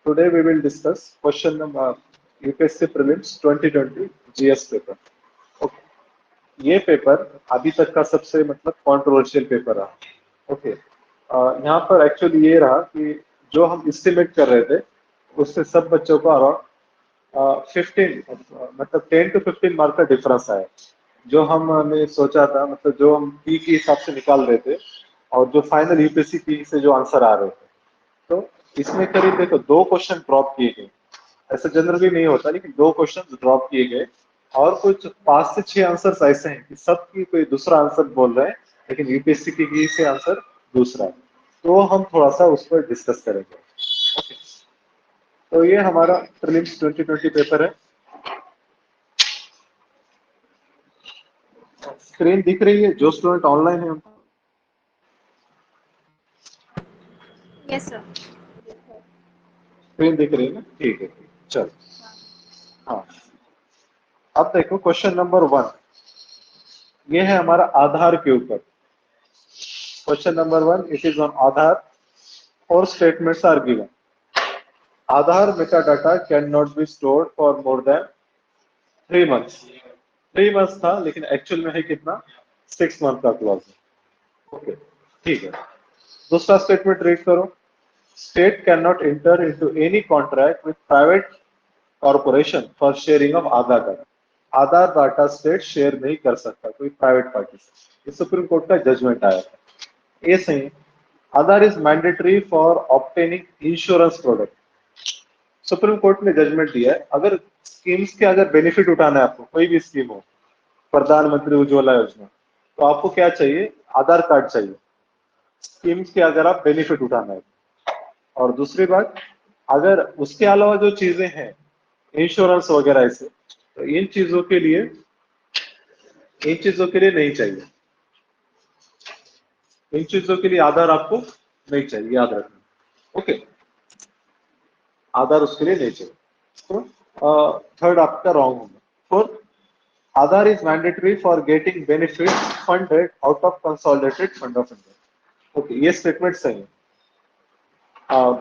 Today we will discuss question number UPSC prelims 2020 GS paper. Okay, ये paper अभी तक का सबसे मतलब कंट्रोवर्शियल पेपर रहा. ओके, यहाँ पर एक्चुअली ये रहा कि जो हम एस्टिमेट कर रहे थे उससे सब बच्चों को अराउंड 15 मतलब 10 to 15 मार्क का डिफरेंस आया. जो हमने सोचा था मतलब जो हम पी के हिसाब से निकाल रहे थे और जो फाइनल यूपीएससी पी से जो आंसर आ रहे थे, तो इसमें करीब देखो 2 क्वेश्चन ड्रॉप किए गए. ऐसा जनरली नहीं होता, लेकिन 2 क्वेश्चन ड्रॉप किए गए और कुछ 5 से 6 आंसर्स ऐसे हैं कि सबकी कोई दूसरा आंसर बोल रहे हैं, लेकिन यूपीएससी की से आंसर दूसरा है. तो हम थोड़ा सा उस पर डिस्कस करेंगे. ओके, तो ये हमारा प्रीलिम्स 2020 पेपर है. स्क्रीन दिख रही है जो स्टूडेंट ऑनलाइन है उनको? Yes sir. स्क्रीन दिख रही है ना? ठीक है, चलो. हाँ, अब देखो क्वेश्चन नंबर 1. ये है हमारा आधार के ऊपर. Question number 1, it is on Aadhaar. 4 statements are given. Aadhaar metadata cannot be stored for more than 3 months. 3 months था, लेकिन एक्चुअल में है कितना? 6 मंथ का क्लॉज. ओके, ठीक है. दूसरा स्टेटमेंट रीड करो. State can not enter into any contract with private corporation for sharing of Aadhaar data. Aadhaar data state share नहीं कर सकता कोई प्राइवेट पार्टी से. ये सुप्रीम कोर्ट का जजमेंट आया था. ये सही. Aadhaar is mandatory for obtaining insurance product. Supreme court ने जजमेंट दिया है, अगर स्कीम्स के अगर बेनिफिट उठाना है आपको, कोई भी स्कीम हो, प्रधानमंत्री उज्ज्वला योजना, तो आपको क्या चाहिए? आधार कार्ड चाहिए स्कीम्स के अगर आप बेनिफिट उठाना है. और दूसरी बात, अगर उसके अलावा जो चीजें हैं इंश्योरेंस वगैरह ऐसे, तो इन चीजों के लिए नहीं चाहिए. इन चीजों के लिए आधार आपको नहीं चाहिए, याद रखना. ओके, आधार उसके लिए नहीं चाहिए. तो थर्ड आपका रॉन्ग होगा. Fourth, Aadhaar is mandatory for getting benefit funded out of consolidated fund of India. Okay, ये स्टेटमेंट सही है.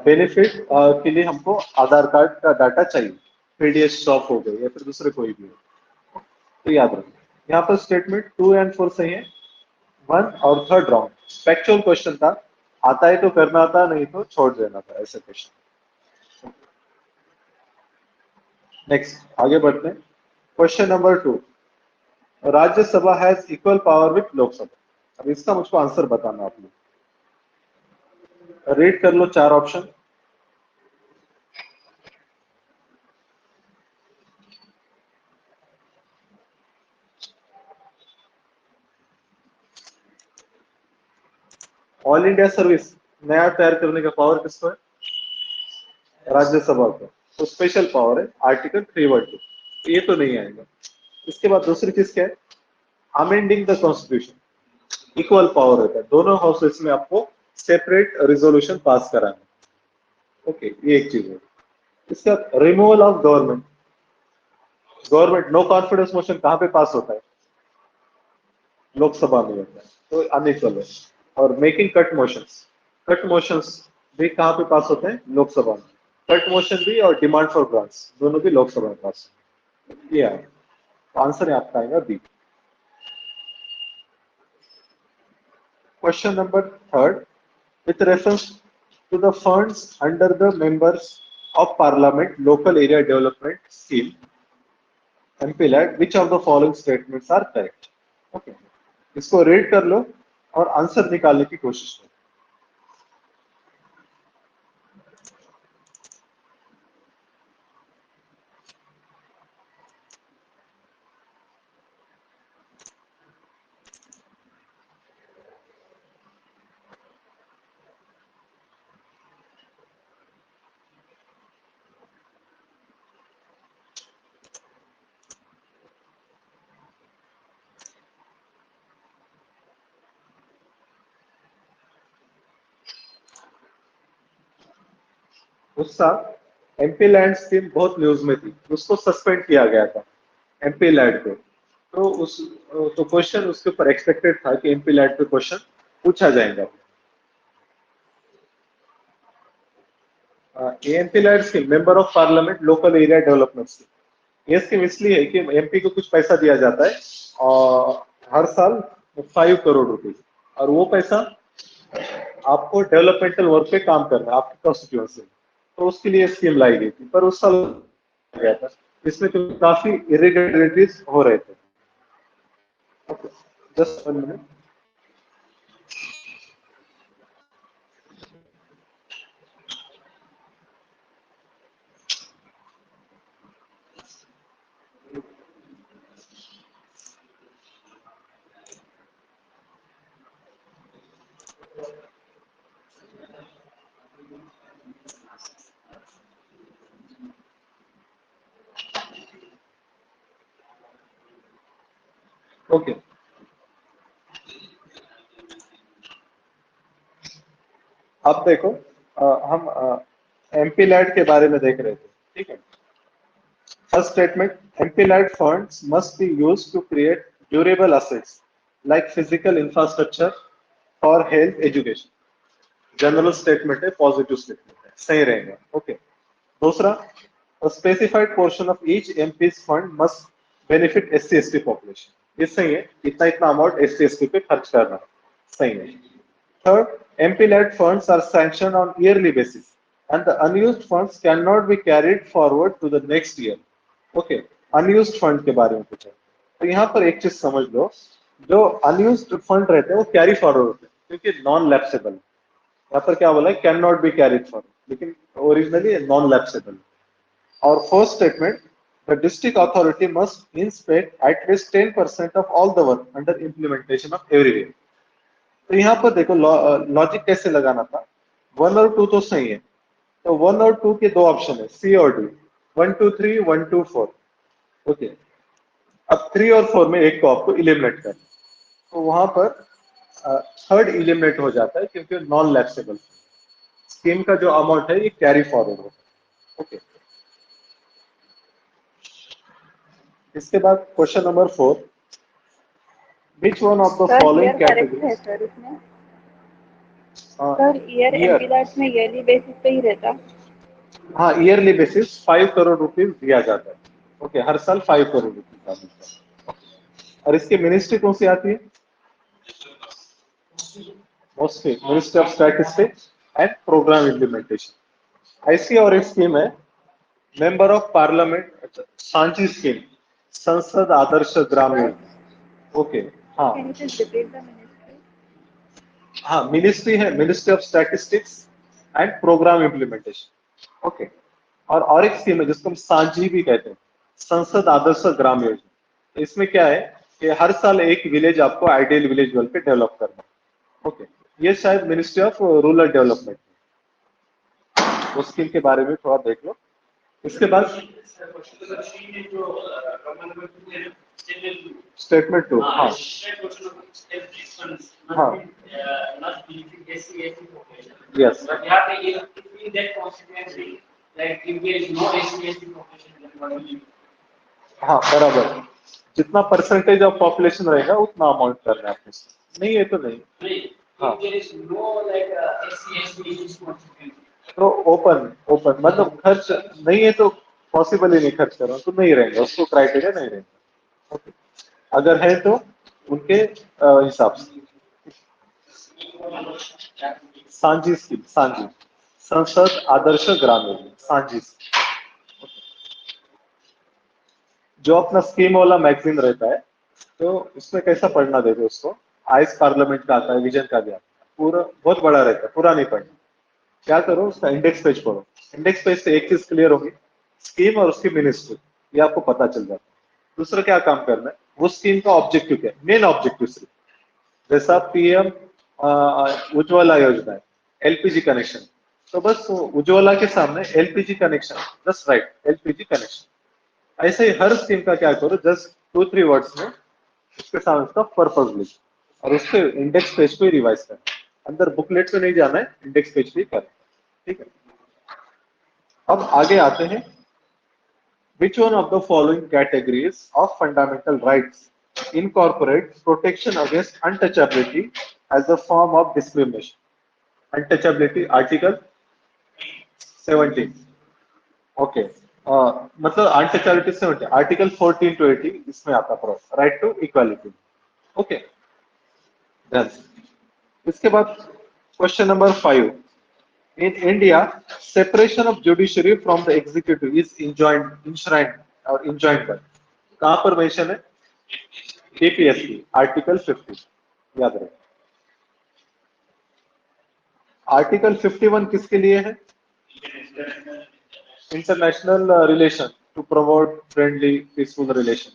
बेनिफिट के लिए हमको आधार कार्ड का डाटा चाहिए. पीडीएस शॉप हो गई या फिर दूसरे कोई भी हो, तो याद रखो. यहाँ पर स्टेटमेंट 2 और 4 सही है. 1 और 3 रॉन्ग. फैक्चुअल क्वेश्चन था, आता है तो करना था, नहीं तो छोड़ देना था, ऐसे क्वेश्चन. नेक्स्ट आगे बढ़ते हैं. Question number 2. Rajya Sabha has equal power with Lok Sabha. अब इसका मुझको आंसर बताना. आप लोग रीड कर लो 4 ऑप्शन. ऑल इंडिया सर्विस नया तैयार करने का पावर किसको है? राज्यसभा को. तो स्पेशल पावर है आर्टिकल 312. ये तो नहीं आएगा. इसके बाद दूसरी चीज क्या है? Amending the constitution. Equal power होता है, दोनों हाउसेस में आपको सेपरेट रिजोल्यूशन पास कराना. ओके, ये एक चीज है. इसका removal of government. Government no confidence motion कहाँ पे पास होता है? लोकसभा में होता है, तो अनइक्वल है. और making cut motions. Cut motions भी कहाँ पे पास होते हैं? लोकसभा में. कट मोशन भी और डिमांड फॉर ग्रांट्स दोनों भी लोकसभा में पास. ये आंसर आपका आएगा B. Question number 3. with reference to the funds under the members of parliament local area development scheme MPLAD, which of the following statements are correct? Okay, इसको read कर लो और answer निकालने की कोशिश करो. उस साल एमपी लैंड स्कीम बहुत न्यूज में थी, उसको सस्पेंड किया गया था एमपी लैंड को। तो उस तो क्वेश्चन उसके ऊपर एक्सपेक्टेड था कि एमपी लैंड पे क्वेश्चन पूछा जाएगा। MP land scheme member of parliament local area development scheme, ये स्कीम इसलिए है कि एमपी को कुछ पैसा दिया जाता है और हर साल 5 करोड़ रुपए, और वो पैसा आपको डेवलपमेंटल वर्क पे काम करना है आपकी कॉन्स्टिट्यूएंसी में। तो उसके लिए स्कीम लाई गई थी, पर उस साल गया था, इसमें तो काफी इरेगुलरिटीज हो रहे थे। Just 1 minute. ओके, अब देखो, हम एमपी लैड के बारे में देख रहे थे, ठीक है। First statement, MP LAD funds must be used to create durable assets like physical infrastructure for health education. General statement है, पॉजिटिव स्टेटमेंट है, सही रहेगा। ओके। दूसरा, specified portion of each MPs fund must benefit SC ST population, ये सही है, इतना इतना अमाउंट एससी एसटी पे खर्च करना, सही है। Third, MP-led funds are sanctioned on yearly basis, and the unused funds cannot be carried forward to the next year. Okay, unused fund के बारे में पूछा, तो यहाँ पर एक चीज समझ लो, जो unused fund रहते हैं वो कैरी फॉरवर्ड होते हैं क्योंकि नॉन लैप्सेबल। यहाँ पर क्या बोला है, can not be carried forward, लेकिन ओरिजिनली नॉन लैप्सेबल। और fourth statement, the district authority must inspect at least 10% of all the work under implementation of every year. तो यहाँ पर देखो लॉजिक कैसे लगाना था। 1 और 2 तो सही है, तो 1 और 2 के दो ऑप्शन है, सी और डी, 1 2 3 1 2 4। ओके, अब 3 और 4 में एक को आपको इलिमिनेट करना, तो वहां पर थर्ड इलिमिनेट हो जाता है क्योंकि नॉन लैप्सेबल स्कीम का जो अमाउंट है ये कैरी फॉरवर्ड होता है। ओके, इसके बाद question number 4, which one of the sir following year correct है कैटेगरीज। सर इसमें। Sir year year, MP lads में ईयरली बेसिस पे ही रहता। हाँ ईयरली बेसिस 5 करोड़ रुपीज दिया जाता है। ओके, हर साल 5 करोड़ रुपीज का मिलता है। और इसकी मिनिस्ट्री कौन सी आती है, mostly ministry of statistics and programme implementation. ऐसी और एक स्कीम है, मेंबर ऑफ पार्लियामेंट, सांची स्कीम, संसद आदर्श ग्राम सर योजना। ओके, हाँ can you just repeat the ministry. हाँ, मिनिस्ट्री है ministry of statistics and programme implementation. Okay, और एक स्कीम है जिसको हम सांझी भी कहते हैं, संसद आदर्श ग्राम योजना। इसमें क्या है कि हर साल एक विलेज आपको आइडियल विलेज लेवल पे डेवलप करना है। ओके, ये शायद मिनिस्ट्री ऑफ रूरल डेवलपमेंट, उस स्कीम के बारे में थोड़ा देख लो। इसके बाद स्टेटमेंट 2, हाँ हाँ, यस, हाँ बराबर, जितना परसेंटेज ऑफ पॉपुलेशन रहेगा उतना अमाउंट करना है आपको। नहीं है तो नहीं, हाँ, तो ओपन ओपन मतलब खर्च नहीं है तो पॉसिबल ही नहीं खर्च कर रहा हूँ, तो नहीं रहेगा, उसको क्राइटेरिया नहीं रहेगा। ओके, अगर है तो उनके हिसाब से। सांझी स्कीम, सांझी संसद आदर्श ग्राम योजना, सांझी स्कीम। जो अपना स्कीम वाला मैगजीन रहता है, तो उसमें कैसा पढ़ना देते उसको, आइस पार्लियामेंट का आता है, विजन का भी आता है, पूरा बहुत बड़ा रहता है, पूरा नहीं पढ़ना। क्या करो, उसका इंडेक्स पेज पढ़ो, इंडेक्स पेज से एक चीज क्लियर होगी, स्कीम और उसकी मिनिस्ट्री, ये आपको पता चल जाता है। दूसरा क्या काम करना है, वो स्कीम का ऑब्जेक्टिव क्या है, मेन ऑब्जेक्टिव सिर्फ, जैसा पीएम उज्ज्वला योजना है, एलपीजी कनेक्शन, तो बस उज्ज्वला के सामने LPG connection, just right LPG connection. ऐसे ही हर स्कीम का क्या करो, जस्ट 2 3 वर्ड्स में उसके सामने उसका पर्पज लिखो और उसके इंडेक्स पेज पे रिवाइज करना, अंदर बुकलेट पे नहीं जाना है, इंडेक्स पेज पे ही करना, ठीक है। अब आगे आते हैं, which one of the following categories of fundamental rights incorporate protection against untouchability as a form of discrimination? Untouchability, Article 17. Okay मतलब अनटचेबिलिटी से होते आर्टिकल 14 टू 18 इसमें आता है राइट टू इक्वालिटी। ओके, इसके बाद question number 5, in India separation of judiciary from the executive is enshrined और enjoined bye, कहां पर मेंशन है? डीपीएसपी आर्टिकल 50, याद रखें। आर्टिकल 51 किसके लिए है? International relation to promote friendly peaceful relation.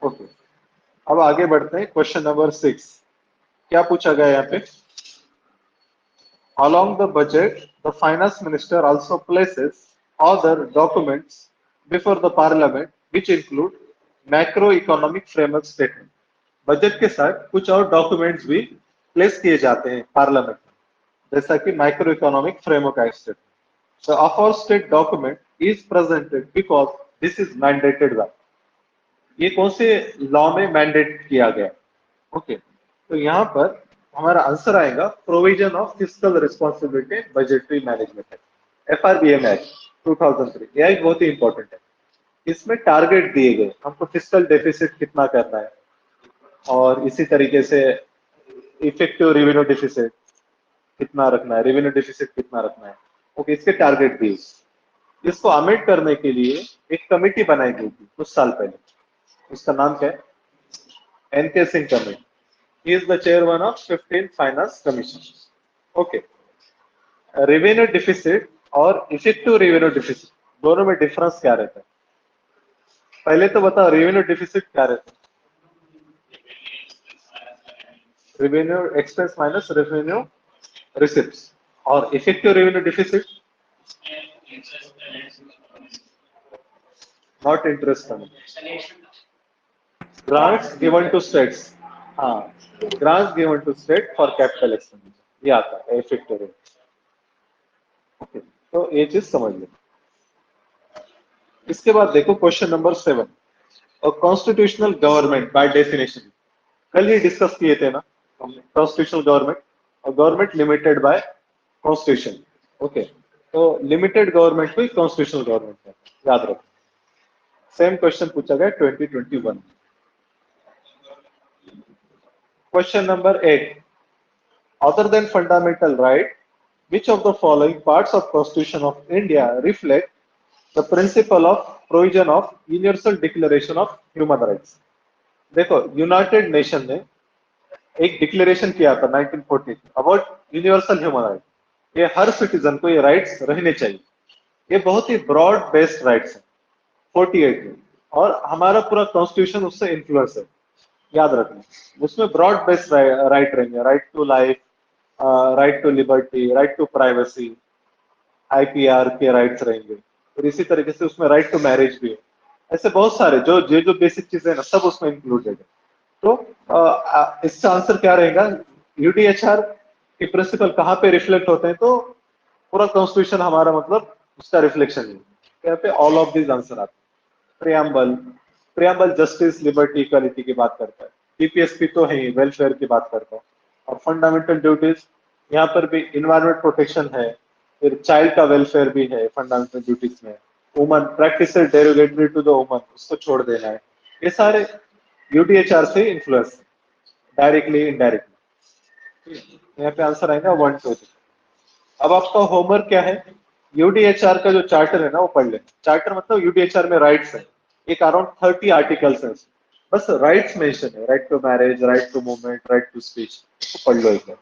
Okay, अब आगे बढ़ते हैं, क्वेश्चन नंबर 6 क्या पूछा गया यहाँ पे? Along the budget, the finance minister also places other documents before the parliament which include macroeconomic framework statement. Budget के साथ कुछ और डॉक्यूमेंट्स भी प्लेस किए जाते हैं पार्लियामेंट में, जैसा कि micro economic framework statement. The aforesaid document is presented because this is mandated by, ये कौन से लॉ में मैंडेट किया गया? ओके, तो यहाँ पर हमारा आंसर आएगा provision of fiscal responsibility budgetary management, FRBM act 2003। यह एक बहुत ही इंपॉर्टेंट है। इसमें टारगेट दिए गए हमको फिस्कल डेफिसिट कितना करना है, और इसी तरीके से इफेक्टिव रेवेन्यू डेफिसिट कितना रखना है, रेवेन्यू डेफिसिट कितना रखना है। ओके, इसके टारगेट दिए। इसको अमेंड करने के लिए एक कमेटी बनाई गई थी कुछ साल पहले, उसका नाम क्या है? NK Singh committee. He is the chairman of 15th Finance Commission. Okay, revenue deficit और इफेक्टिव रेवेन्यू डेफिसिट दोनों में डिफरेंस क्या रहता है? पहले तो बताओ रेवेन्यू डेफिसिट क्या रहता है? Revenue expense minus revenue receipts. और effective revenue deficit not interest grants given to states, हाँ, grants given to state for capital expenditure, ये आता है इफेक्टिव रेवेन्यू। ओके, तो ये चीज समझ लो। इसके बाद देखो क्वेश्चन नंबर 7, और कॉन्स्टिट्यूशनल गवर्नमेंट बाय डेफिनेशन कल ही डिस्कस किए थे ना कॉन्स्टिट्यूशनल गवर्नमेंट, और government limited by constitution. Okay, तो लिमिटेड गवर्नमेंट को कॉन्स्टिट्यूशनल गवर्नमेंट है, याद रखो। सेम क्वेश्चन पूछा गया 2021। Question number 8, other than fundamental right, which of the following parts of Constitution of India reflect the principle of provision of universal declaration of human rights? देखो, United nation ने एक declaration किया था 1940 about universal human right. ये हर citizen को ये rights रहने चाहिए। ये बहुत ही ब्रॉड बेस्ड राइट्स है 48 में, और हमारा पूरा कॉन्स्टिट्यूशन उससे इन्फ्लुएंस है, याद रखना। उसमें ब्रॉड बेस्ड राइट रहेंगे, right to life, right to liberty, right to privacy, IPR के राइट्स रहेंगे, और इसी तरीके से उसमें राइट टू मैरिज भी है। ऐसे बहुत सारे जो बेसिक चीजें हैं ना, सब उसमें इंक्लूडेड है। तो इसका आंसर क्या रहेगा? UDHR के प्रिंसिपल कहाँ पे रिफ्लेक्ट होते हैं? तो पूरा कॉन्स्टिट्यूशन हमारा मतलब उसका रिफ्लेक्शन है। यहाँ पे ऑल ऑफ दिस आंसर आते हैं। प्रियम्बल जस्टिस, लिबर्टी, इक्वालिटी की बात करता है। DPSP तो है ही, वेलफेयर की बात करता है। और फंडामेंटल ड्यूटीज यहाँ पर भी इन्वायरमेंट प्रोटेक्शन है, फिर चाइल्ड का वेलफेयर भी है फंडामेंटल ड्यूटीज में। Woman practice derogatory to the woman, उसको छोड़ देना है। ये सारे UDHR से इन्फ्लुएंस डायरेक्टली इनडायरेक्टली। यहाँ पे आंसर आएगा 1 2 3। अब आपका होमवर्क क्या है? UDHR का जो चार्टर है ना वो पढ़ ले। चार्टर मतलब UDHR में राइट्स है, एक अराउंड 30 आर्टिकल्स है, बस राइट्स मेंशन है, right to marriage, right to movement, right to speech, तो पढ़ लो एक बार।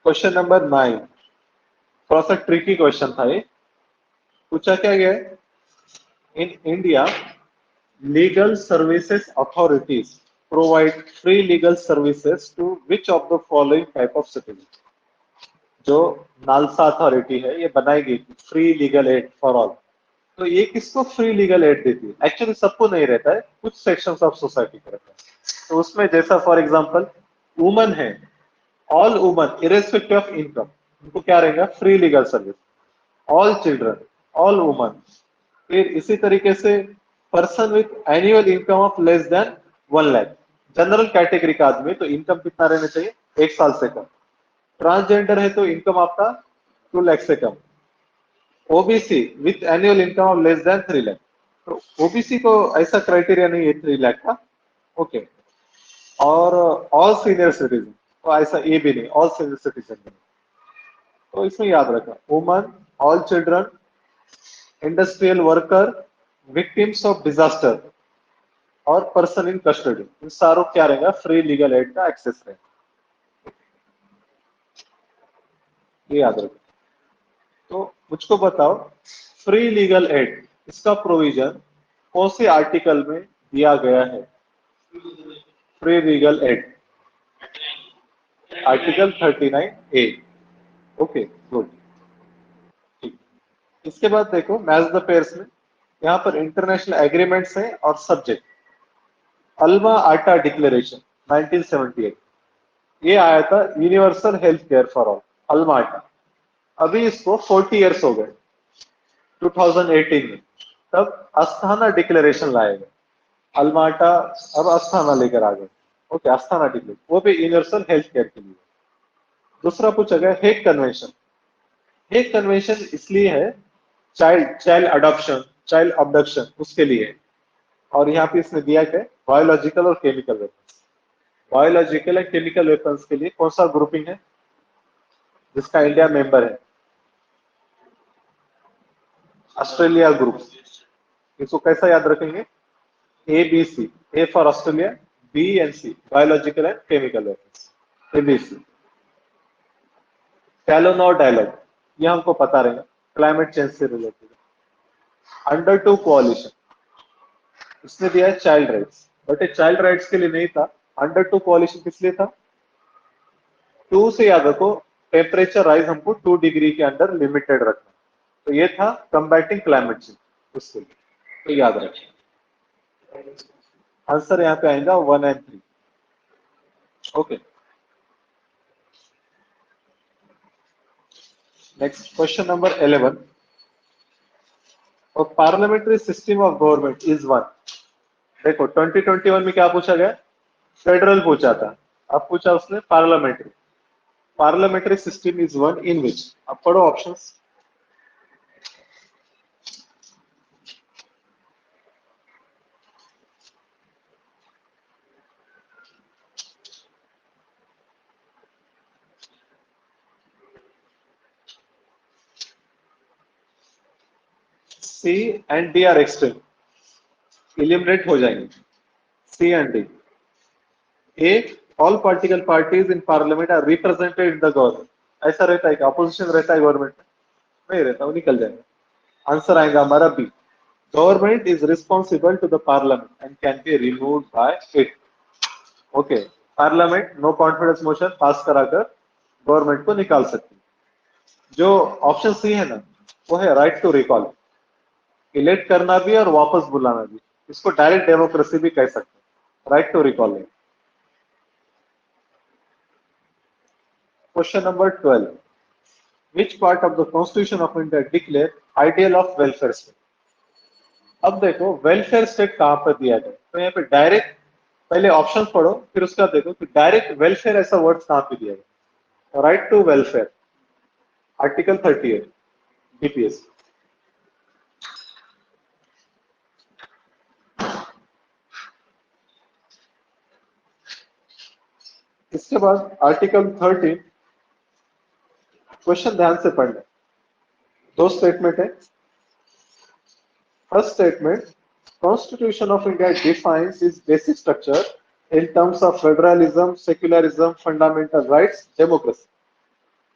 क्वेश्चन नंबर 9 थोड़ा सा ट्रिकी क्वेश्चन था ये। पूछा क्या गया है? In India legal services authorities provide free legal services to which of the following type of citizen? जो नालसा अथॉरिटी है ये बनाई गई थी free legal aid for all. तो ये किसको फ्री लीगल एड देती है? एक्चुअली सबको नहीं रहता है, कुछ सेक्शंस ऑफ सोसाइटी को रहता है। तो उसमें जैसा फॉर एग्जांपल वुमन है, all woman irrespective of income, उनको क्या रहेगा, free legal service. All children, all woman. फिर इसी तरीके से person with annual income of less then 1 lakh, general category का आदमी तो इनकम कितना रहना चाहिए, 1 साल से कम। ट्रांसजेंडर है तो इनकम आपका 2 लाख से कम। OBC with annual income of less than 3 lakh, तो ओबीसी को ऐसा क्राइटेरिया नहीं है 3 लाख का, ओके। और ऑल सीनियर सिटीजन, तो ऐसा ये भी नहीं, ऑल सीनियर सिटीजन नहीं। तो इसमें याद रखना, woman, all children, industrial worker, victims of disaster और पर्सन इन कस्टडी, इन सारों क्या रहेगा, फ्री लीगल एड का एक्सेस रहेगा, ये याद रखो। तो मुझको बताओ, फ्री लीगल एड इसका प्रोविजन कौन से आर्टिकल में दिया गया है? Free legal add article 39A, okay good, ठीक। इसके बाद देखो मैच द पेयर्स में, यहाँ पर इंटरनेशनल एग्रीमेंट्स हैं और सब्जेक्ट। अल्मा आटा डिक्लेरेशन 1978, ये आया था universal health care for all, Alma Ata. अभी इसको 40 इयर्स हो गए 2018 में, तब अस्थाना डिक्लेरेशन लाए गए। अल्माटा अब अस्थाना लेकर आ गए, ओके, अस्थाना डिक्लेरेशन, वो भी यूनिवर्सल हेल्थ केयर के लिए। दूसरा पूछा गया हेग कन्वेंशन। हेग कन्वेंशन इसलिए है, child child adoption, child abduction उसके लिए। और यहाँ पे इसने दिया क्या, बायोलॉजिकल और chemical weapons. Biological and chemical weapons के लिए कौन सा ग्रुपिंग है जिसका इंडिया मेंबर है? Australia group. इसको कैसा याद रखेंगे, A B C, A for Australia, B and C biological and chemical weapons, ABC. कैलोनॉर डायलॉग, ये हमको पता रहेगा, क्लाइमेट चेंज से रिलेटेड। अंडर टू कोalition, इसने दिया है चाइल्ड राइट्स, बट ये चाइल्ड राइट्स के लिए नहीं था। अंडर टू कोalition किस लिए था? 2 से याद रखो, टेम्परेचर राइज हमको 2 डिग्री के अंडर लिमिटेड रखना, तो ये था कंबैटिंग क्लाइमेट चेंज, उसके लिए, तो याद रखें। आंसर यहाँ पे आएगा 1 and 3, okay. Next question number 11, और parliamentary system of government is one. देखो 2021 में क्या पूछा गया, फेडरल पूछा था, अब पूछा उसने parliamentary. Parliamentary system is one in which, अब पढ़ो options. C and D are extreme, eliminate हो जाएंगे, C and D. A, all political parties in parliament are represented in the government, ऐसा रहता है कि अपोजिशन रहता है गवर्नमेंट में? नहीं रहता, वो निकल जाएगा। आंसर आएगा हमारा B, government is responsible to the parliament and can be removed by it, okay. Parliament no confidence motion pass कराकर गवर्नमेंट को निकाल सकती है। जो ऑप्शन सी है ना, वो है राइट टू रिकॉल, इलेक्ट करना भी और वापस बुलाना भी, इसको डायरेक्ट डेमोक्रेसी भी कह सकते हैं, राइट टू रिकॉल है। Question number 12, which part of the constitution of India declare ideal of welfare state? अब देखो वेलफेयर स्टेट कहां पर दिया गया, तो यहाँ पे डायरेक्ट, पहले ऑप्शन पढ़ो फिर उसका देखो कि डायरेक्ट वेलफेयर ऐसा वर्ड कहां पे दिया गया। Right to welfare, article 38 DPS. इसके बाद आर्टिकल 13, क्वेश्चन ध्यान से पढ़ना, 2 स्टेटमेंट है। First statement, constitution of India defines it's basic structure in terms of federalism, secularism, fundamental rights, democracy.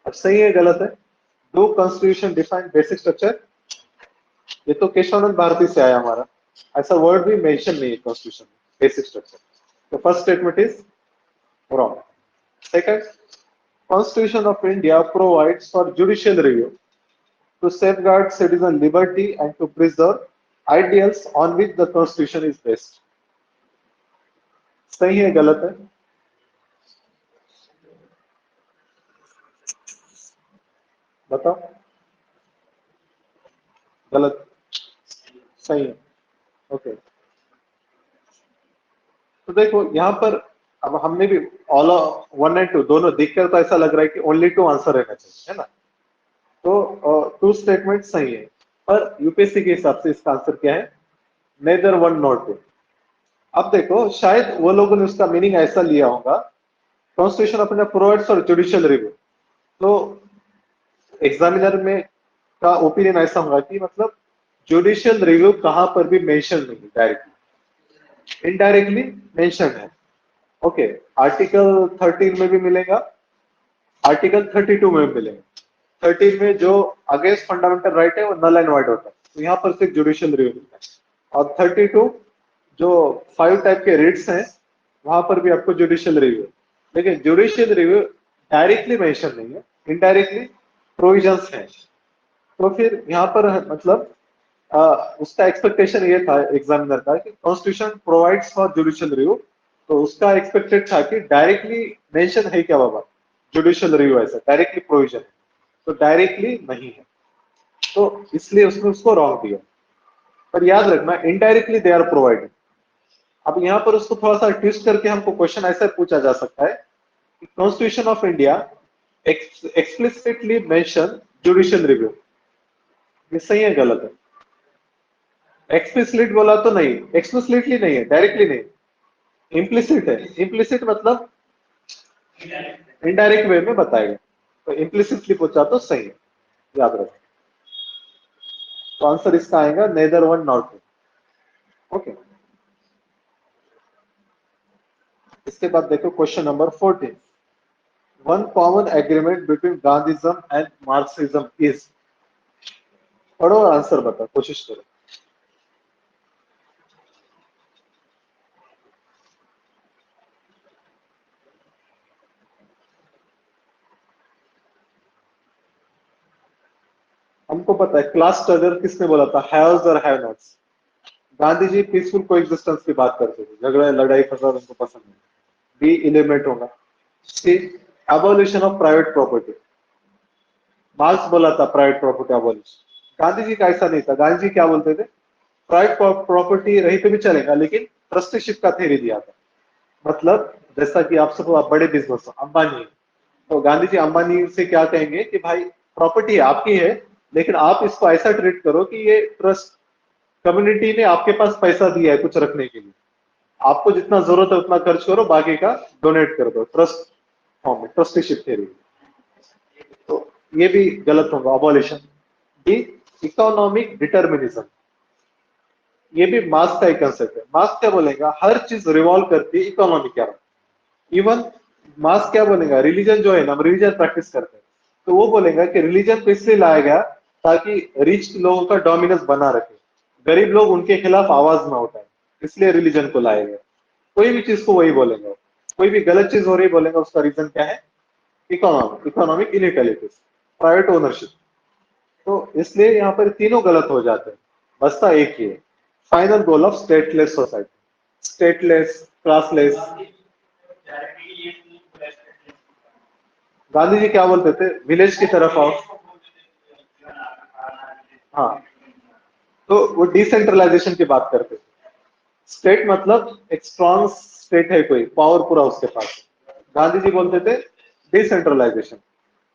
अब सही है गलत है? Do constitution define basic structure, ये तो केशवानंद भारती से आया हमारा, ऐसा वर्ड भी मेंशन नहीं है कॉन्स्टिट्यूशन में, बेसिक स्ट्रक्चर। तो first statement is wrong. Second, Constitution of India provides for judicial review to safeguard citizen liberty and to preserve ideals on which the Constitution is based. सही है गलत है? बताओ। गलत? सही है। ओके, तो देखो यहाँ पर अब हमने भी ऑल 1 और 2 दोनों देखकर तो ऐसा लग रहा है कि ओनली 2 आंसर रहना चाहिए, है ना? तो 2 स्टेटमेंट सही है, पर यूपीएससी के हिसाब से इसका आंसर क्या है? Neither 1 not 2। अब देखो शायद वो लोगों ने उसका मीनिंग ऐसा लिया होगा, कॉन्स्टिट्यूशन अपने प्रोवाइड्स फॉर जुडिशियल रिव्यू, तो एग्जामिनर में का ओपिनियन ऐसा होगा कि मतलब जुडिशियल रिव्यू कहां पर भी मेंशन नहीं, डायरेक्टली इनडायरेक्टली मेंशन है। ओके, आर्टिकल 13 में भी मिलेगा, आर्टिकल 32 में भी मिलेगा। 13 में जो अगेंस्ट फंडामेंटल राइट है वो नल एंड वाइड होता है, तो यहाँ पर सिर्फ जुडिशियल रिव्यू मिलता है। और 32 जो 5 टाइप के रिट्स हैं वहां पर भी आपको जुडिशियल रिव्यू, लेकिन जुडिशियल रिव्यू डायरेक्टली मेंशन नहीं है, इनडायरेक्टली प्रोविजंस हैं। तो फिर यहाँ पर मतलब उसका एक्सपेक्टेशन ये था एग्जामिनर का कि constitution provides for judicial review, तो उसका एक्सपेक्टेड था कि डायरेक्टली मेंशन है क्या बाबा जुडिशियल रिव्यू, ऐसा डायरेक्टली प्रोविजन है, तो डायरेक्टली नहीं है, तो इसलिए उसने उसको रॉन्ग दिया। पर याद रखना इनडायरेक्टली दे आर प्रोवाइडेड। अब यहाँ पर उसको थोड़ा सा ट्विस्ट करके हमको क्वेश्चन ऐसा पूछा जा सकता है कि constitution of India explicitly mention judicial review, ये सही है गलत है? एक्सप्लिसिट बोला तो नहीं, एक्सप्लिसिटली नहीं है, डायरेक्टली नहीं, इम्प्लिसिट है। इम्प्लिसिट मतलब इनडायरेक्ट वे में बताएगा, तो इम्प्लिसिटली पूछा तो सही है, याद रखो। तो आंसर इसका आएगा नेदर 1 नॉट 2। ओके, इसके बाद देखो question number 14। One common agreement between Gandhism and Marxism is, पढ़ो आंसर बताओ, कोशिश करो। हमको पता है क्लास स्ट्रगल किसने बोला था, हैव्स और have nots. Gandhi ji peaceful coexistence की बात करते थे, झगड़ा लड़ाई फसाद उनको पसंद नहीं। बी इलिमिनेट होगा। C abolition of private property, Marx बोला था private property abolish. Gandhi ji का ऐसा नहीं था, गांधी जी क्या बोलते थे, प्राइवेट प्रॉपर्टी रही तो भी चलेगा लेकिन ट्रस्टीशिप का थ्योरी दिया था। मतलब जैसा कि आप सब आप बड़े बिजनेस हो, अंबानी है, तो गांधी जी अंबानी से क्या कहेंगे कि भाई प्रॉपर्टी आपकी है, लेकिन आप इसको ऐसा ट्रीट करो कि ये ट्रस्ट, कम्युनिटी ने आपके पास पैसा दिया है कुछ रखने के लिए, आपको जितना जरूरत है उतना खर्च करो, बाकी का डोनेट कर दो, ट्रस्ट फॉर्म में, ट्रस्टीशिप थ्योरी। तो ये भी गलत होगा, अबॉलिशन। डी इकोनॉमिक डिटर्मिनिज्म, ये भी मार्क्स का एक कंसेप्ट है। मार्क्स क्या बोलेगा, हर चीज रिवॉल्व करती है इकोनॉमी के अराउंड। इवन मार्क्स क्या बोलेगा, रिलीजन जो है ना, हम रिलीजन प्रैक्टिस करते हैं, तो वो बोलेगा कि रिलीजन को इसलिए लाया गया ताकि रिच लोगों का डोमिनेंस बना रखे, गरीब लोग उनके खिलाफ आवाज ना उठाए, इसलिए रिलीजन को लाया गया। कोई भी चीज को वही बोलेगा, कोई भी गलत चीज हो रही बोलेगा, उसका रीजन क्या है, इकोनॉमिक इनइक्वालिटीज, प्राइवेट ओनरशिप। तो इसलिए यहाँ पर तीनों गलत हो जाते हैं, बसता एक ही है, final goal of stateless society, stateless, classless. Gandhi ji क्या बोलते थे, विलेज की तरफ आओ। हाँ, तो वो डिसेंट्रलाइजेशन की बात करते थे। स्टेट मतलब एक स्ट्रॉन्ग स्टेट है, कोई पावर पूरा उसके पास। गांधी जी बोलते थे decentralisation,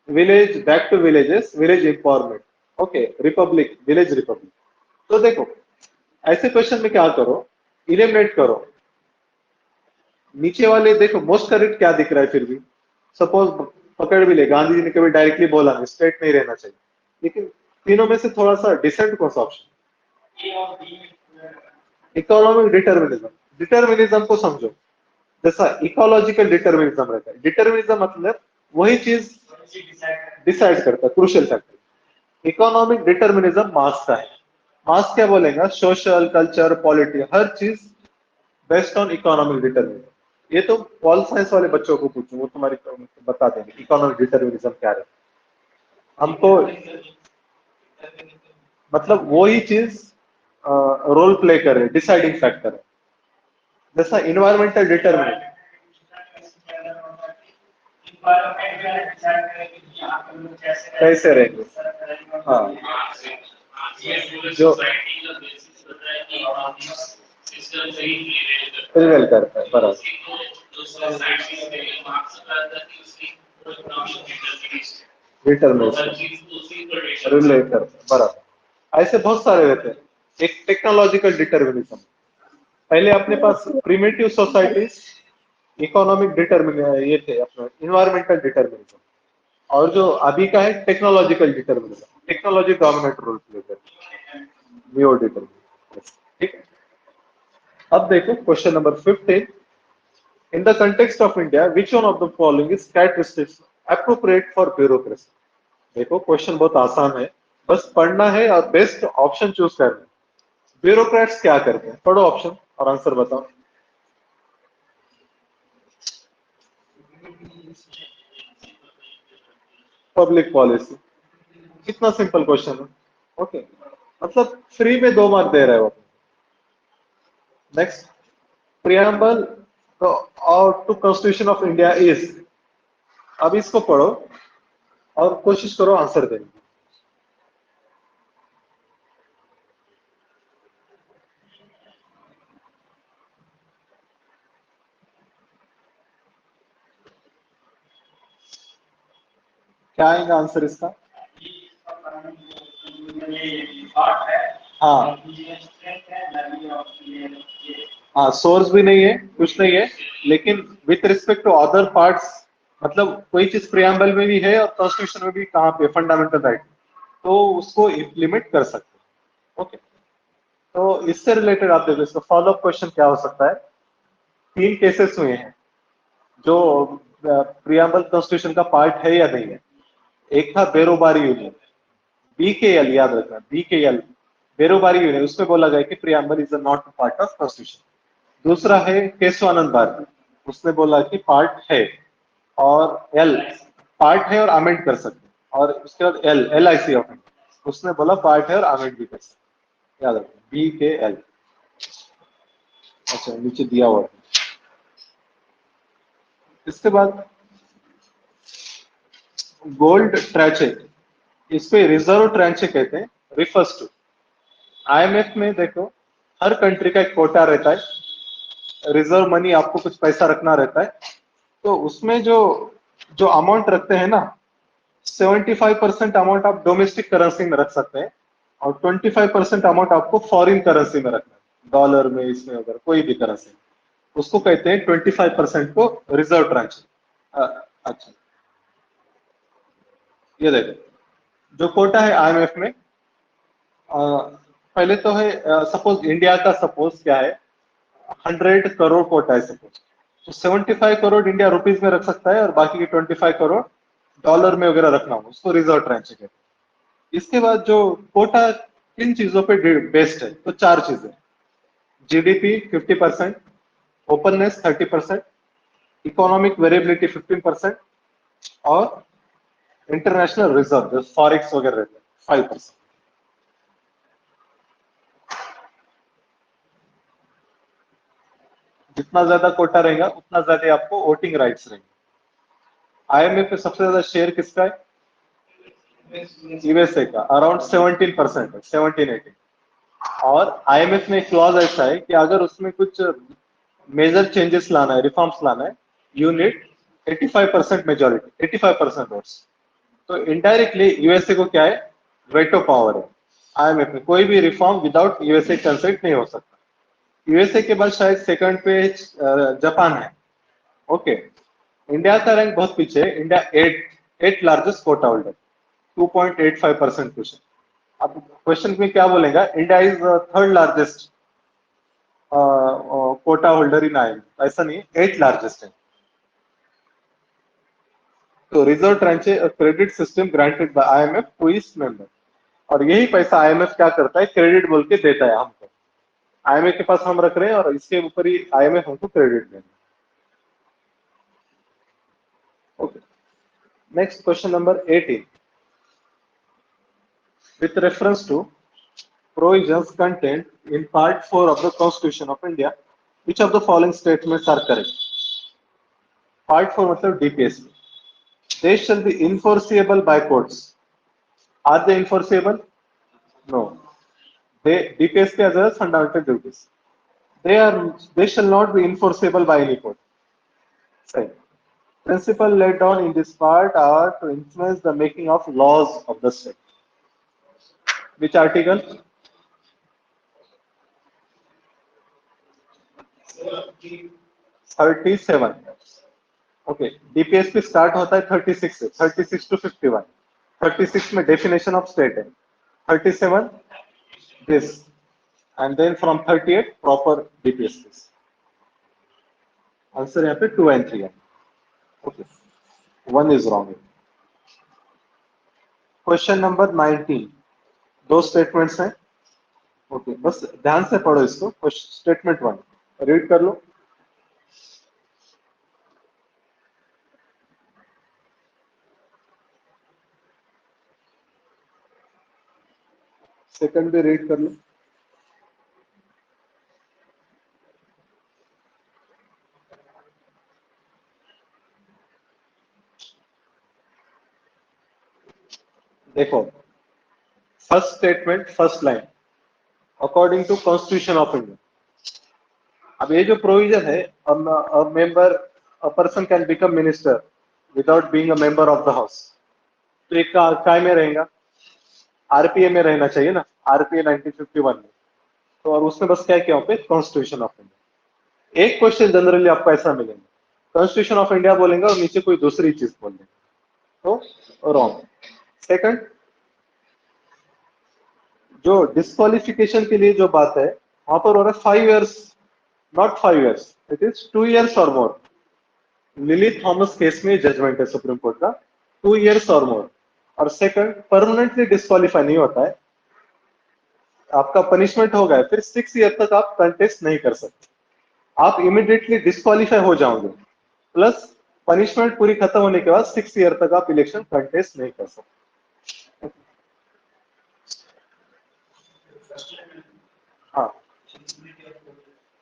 village back to villages, village empowerment. Okay, republic, village republic. तो देखो ऐसे क्वेश्चन में क्या करो, इलिमिनेट करो नीचे वाले। देखो मोस्ट करेक्ट क्या दिख रहा है, फिर भी सपोज पकड़ भी ले, गांधी जी ने कभी डायरेक्टली बोला नहीं स्टेट नहीं रहना चाहिए, लेकिन तीनों में से थोड़ा सा डिसेंट कौन सा ऑप्शन, इकोनॉमिक डिटर्मिनिज्म। डिटर्मिनिज्म को समझो, जैसा इकोलॉजिकल डिटर्मिनिज्म रहता है, डिटर्मिनिज्म मतलब वही चीज डिसाइड करता है, crucial factor. Economic determinism marks का है। मार्क्स क्या बोलेगा, सोशल, कल्चर, पॉलिटी, हर चीज बेस्ड ऑन इकोनॉमिक डिटर्मिनिज्म। ये तो पॉल साइंस वाले बच्चों को पूछो, वो तुम्हारी बता देंगे इकोनॉमिक डिटर्मिनिज्म क्या है। हमको मतलब वो ही चीज रोल प्ले करे, डिसाइडिंग फैक्टर है। जैसा इन्वायरमेंटल डिटर्मिनेंट, कैसे रहेंगे, हाँ जो प्रिवेल करता है, बराबर डिटर्मिनेशन रिलेट करता है, बराबर। ऐसे बहुत सारे रहते हैं। एक टेक्नोलॉजिकल डिटर्मिनिज्म, पहले अपने पास प्रिमिटिव सोसाइटीज इकोनॉमिक डिटर्मिन ये थे अपने इन्वायरमेंटल डिटर्मिनिज्म, और जो अभी का है technological determinism, technology dominate role play करती है, नियो डिटर्मिनिज्म। ठीक है, अब देखो question number 15, in the context of India which one of the following is characteristics appropriate for bureaucracy. देखो क्वेश्चन बहुत आसान है, बस पढ़ना है और बेस्ट ऑप्शन चूज करना है। ब्यूरोक्रेट्स क्या करते हैं, पढ़ो ऑप्शन और आंसर बताओ। पब्लिक पॉलिसी, कितना सिंपल क्वेश्चन है। ओके, मतलब फ्री में 2 मार्क दे रहे हो। नेक्स्ट, प्रियम्बल और to constitution of India is, अब इसको पढ़ो और कोशिश करो आंसर देने की। क्या आएगा आंसर इसका? हाँ हाँ, सोर्स भी नहीं है, कुछ नहीं है, लेकिन with respect to other parts, मतलब कोई चीज प्रियम्बल में भी है और कॉन्स्टिट्यूशन में भी, कहाँ पे फंडामेंटल राइट, तो उसको इम्प्लीमेंट कर सकते हैं। ओके, तो इससे रिलेटेड आप देखो, इसका फॉलोअप क्वेश्चन क्या हो सकता है। 3 केसेस हुए हैं जो प्रियम्बल कॉन्स्टिट्यूशन का पार्ट है या नहीं है। एक था बेरोबारी यूनियन, BKL, याद रखना BKL, बेरोबारी यूनियन, उसमें बोला गया कि preamble is not part of constitution. दूसरा है केशवानंद भारती, उसने बोला कि पार्ट है, और एल पार्ट है और अमेंड कर सकते हैं, और उसके बाद LIC ऑफ इंडिया, उसने बोला पार्ट है और अमेंड भी कर सकते हैं। याद रखना BKL। अच्छा, नीचे दिया हुआ है। इसके बाद गोल्ड ट्रैचे, इसको रिजर्व ट्रैचे कहते हैं, रिफर्स टू IMF में देखो, हर कंट्री का एक कोटा रहता है, रिजर्व मनी, आपको कुछ पैसा रखना रहता है, तो उसमें जो जो अमाउंट रखते हैं ना, 75% अमाउंट आप डोमेस्टिक करेंसी में रख सकते हैं, और 25% अमाउंट आपको फॉरेन करेंसी में रखना है, डॉलर में, इसमें अगर कोई भी करेंसी, उसको कहते हैं 25% को रिजर्व ट्रांच। अच्छा, ये देखो जो कोटा है IMF में, पहले तो है, सपोज इंडिया का सपोज क्या है, 100 करोड़ कोटा है सपोज, तो 75 करोड़ इंडिया रुपीज में रख सकता है, और बाकी के 25 करोड़ डॉलर में वगैरह रखना हो, उसको रिजर्व ट्रांच कहते हैं। इसके बाद जो कोटा किन चीजों पे बेस्ड है, तो 4 चीजें, GDP 50%, ओपननेस 30%, इकोनॉमिक वेरिएबिलिटी 15%, और इंटरनेशनल रिजर्व जो फॉरेक्स वगैरह रहते हैं 5%। जितना ज्यादा कोटा रहेगा उतना ज्यादा आपको वोटिंग राइट्स रहेंगे। IMF में सबसे ज्यादा शेयर किसका है? USA का अराउंड 17% है, 17-18। और IMF में एक क्लॉज ऐसा है कि अगर उसमें कुछ मेजर चेंजेस लाना है, रिफॉर्म्स लाना है, यू नीड 85% मेजोरिटी, 85% वोट्स। तो इनडायरेक्टली USA को क्या है, वेटो पावर है। IMF में कोई भी रिफॉर्म विदाउट USA कंसेंट नहीं हो सकता। USA के बाद शायद सेकंड पे जापान है। ओके, इंडिया का रैंक बहुत पीछे है, India at largest quota holder, 2.85% कुछ। अब क्वेश्चन में क्या बोलेगा, India is third largest quota holder in IMF, ऐसा नहीं, 8 लार्जेस्ट है। तो reserve tranche credit system granted by IMF to each member, और यही पैसा IMF क्या करता है, क्रेडिट बोल के देता है हमको। IMF के पास हम रख रहे हैं और इसके ऊपर ही IMF हमको क्रेडिट देता है। Okay, next question number 18, with reference to provisions contained in Part 4 of the Constitution of India, Which of the following statements are correct? Part 4 मतलब DPSP. They shall be enforceable by courts. Are they enforceable? No. DPSP has a fundamental duties. They shall not be enforceable by any court. Same. Principle laid down in this part are to influence the making of laws of the state. Which article? 37. Okay. DPSP start होता है 36 से 36 to 51. 36 में definition of state है. 37 this, and then from 38 proper DPSP. Answer यहाँ पे 2 and 3 है. Okay. 1 is wrong. Question number 19. दो statements हैं. ओके बस ध्यान से पढ़ो इसको. स्टेटमेंट 1 रीड कर लो. सेकंड भी रीड कर लो. देखो first statement first line according to constitution of India. अब ये जो प्रोविजन है a person can become minister without being a member of the house. तो एक काय में रहेगा? आरपीए में रहना चाहिए ना. आरपीए 1951 में. तो और उसमें बस क्या किया पे कॉन्स्टिट्यूशन ऑफ इंडिया. एक क्वेश्चन जनरली आपको ऐसा मिलेगा कॉन्स्टिट्यूशन ऑफ इंडिया बोलेंगे और नीचे कोई दूसरी चीज बोल देंगे तो रॉन्ग. सेकंड जो डिस्क्वालिफिकेशन के लिए जो बात है वहां पर हो रहा है 5 years, not 5 years, it is 2 years और मोर. लिली थॉमस केस में जजमेंट है सुप्रीम कोर्ट का 2 years और मोर. और सेकंड परमानेंटली डिस्क्वालीफाई नहीं होता है. आपका पनिशमेंट हो गया फिर 6 year तक आप कंटेस्ट नहीं कर सकते. आप इमीडिएटली डिस्क्वालीफाई हो जाओगे प्लस पनिशमेंट पूरी खत्म होने के बाद 6 year तक आप इलेक्शन कंटेस्ट नहीं कर सकते. हाँ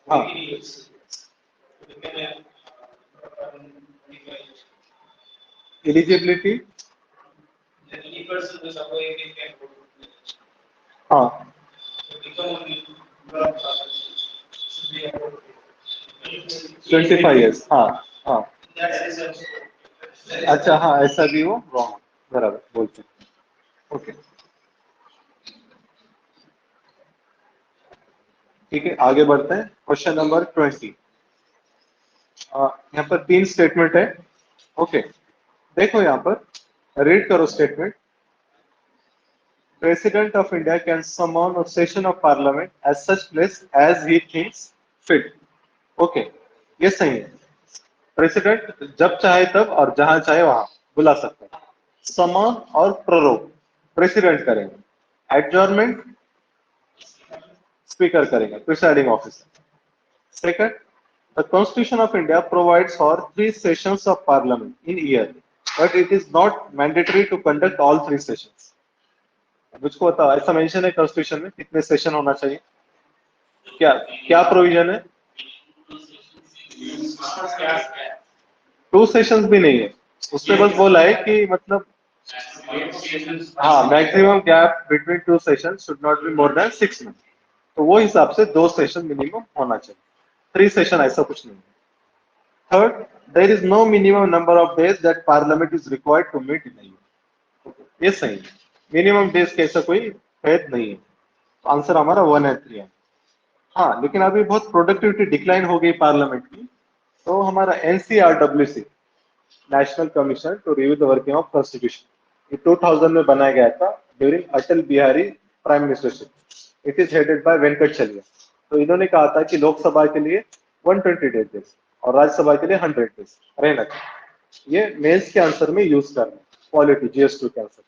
हाँ एलिजिबिलिटी हाँ 25 years. हाँ हाँ अच्छा हाँ ऐसा भी हो रॉन्ग. बराबर बोलते हैं. ओके ठीक है आगे बढ़ते हैं. Question number 20. यहाँ पर 3 स्टेटमेंट है. ओके देखो यहाँ पर रीड करो statement. President of India can summon a session of parliament at such place as he thinks fit. Okay ये सही है. प्रेसिडेंट जब चाहे तब और जहां चाहे वहां बुला सकते हैं. समन और प्रोरोग प्रेसिडेंट करेंगे. एडजॉर्नमेंट स्पीकर करेंगे presiding officer. Second the constitution of India provides for 3 sessions of parliament in year but it is not mandatory to conduct all 3 sessions. मुझको बताओ ऐसा मेंशन है कॉन्स्टिट्यूशन में कितने सेशन होना चाहिए? क्या क्या प्रोविजन है? 2 सेशंस भी नहीं है. उसने बस बोला है कि मतलब हाँ maximum gap between 2 sessions should not be more than 6 months. तो वो हिसाब से 2 सेशन मिनिमम होना चाहिए. 3 सेशन ऐसा कुछ नहीं है. Third there is no minimum number of days that parliament is required to meet in a year. ये सही है. मिनिमम डेज का ऐसा कोई भेद नहीं है. आंसर हमारा 1 and 3 है. हाँ लेकिन अभी बहुत प्रोडक्टिविटी डिक्लाइन हो गई पार्लियामेंट की. तो हमारा NCRWC national commission to review the working of constitution ये 2000 में बनाया गया था during Atal Bihari prime ministership. It is headed by Venkatachaliah. तो इन्होंने कहा था कि लोकसभा के लिए 120 days और राज्यसभा के लिए 100 days रहना चाहिए. ये मेंस के आंसर में यूज करना पॉलिटी GS2 के आंसर.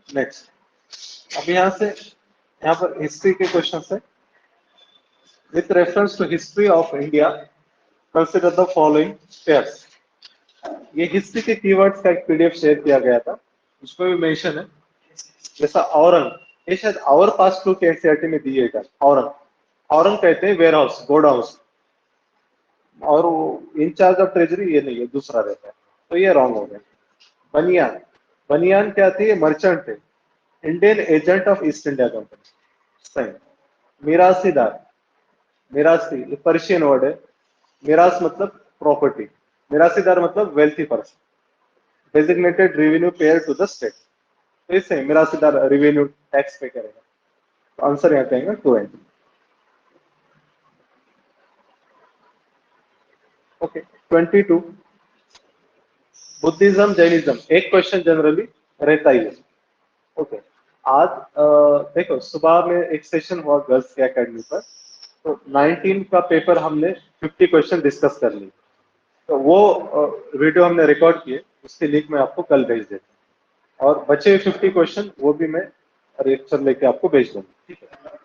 नेक्स्ट अब यहाँ पर हिस्ट्री के क्वेश्चन है. With reference to history of India consider the following pairs. ये हिस्ट्री के कीवर्ड्स का एक पीडीएफ शेयर किया गया था, उसमें भी मेंशन है। जैसा औरंग, ये शायद आवर पास टू के एनसीईआरटी में दिएगा। औरंग, औरंग कहते हैं वेयर हाउस, गोड हाउस, और इंचार्ज ऑफ ट्रेजरी ये नहीं है, दूसरा रहता है, तो ये रॉन्ग हो गया। बनियान, बनियान क्या थी? मर्चेंट थे, Indian agent of east India company, सही। मिरासीदार, मिरासी ये पर्शियन वर्ड है, मिरास मतलब प्रॉपर्टी, मिरासीदार मतलब wealthy person, designated revenue payer to the state, तो इससे मिरासीदार रेवेन्यू टैक्स पे करेगा, तो आंसर यहाँ पे आएगा 2N। ओके 22, बुद्धिज्म जैनिज्म, एक क्वेश्चन जनरली रहता ही है। ओके आज देखो सुबह में एक सेशन हुआ गर्ल्स के एकेडमी पर, तो 19 का पेपर हमने 50 क्वेश्चन डिस्कस कर ली, तो वो वीडियो हमने रिकॉर्ड किए, उसकी लिंक मैं आपको कल भेज देता हूँ, और बचे हुए 50 क्वेश्चन वो भी मैं लेक्चर लेके आपको भेज दूंगा, ठीक है,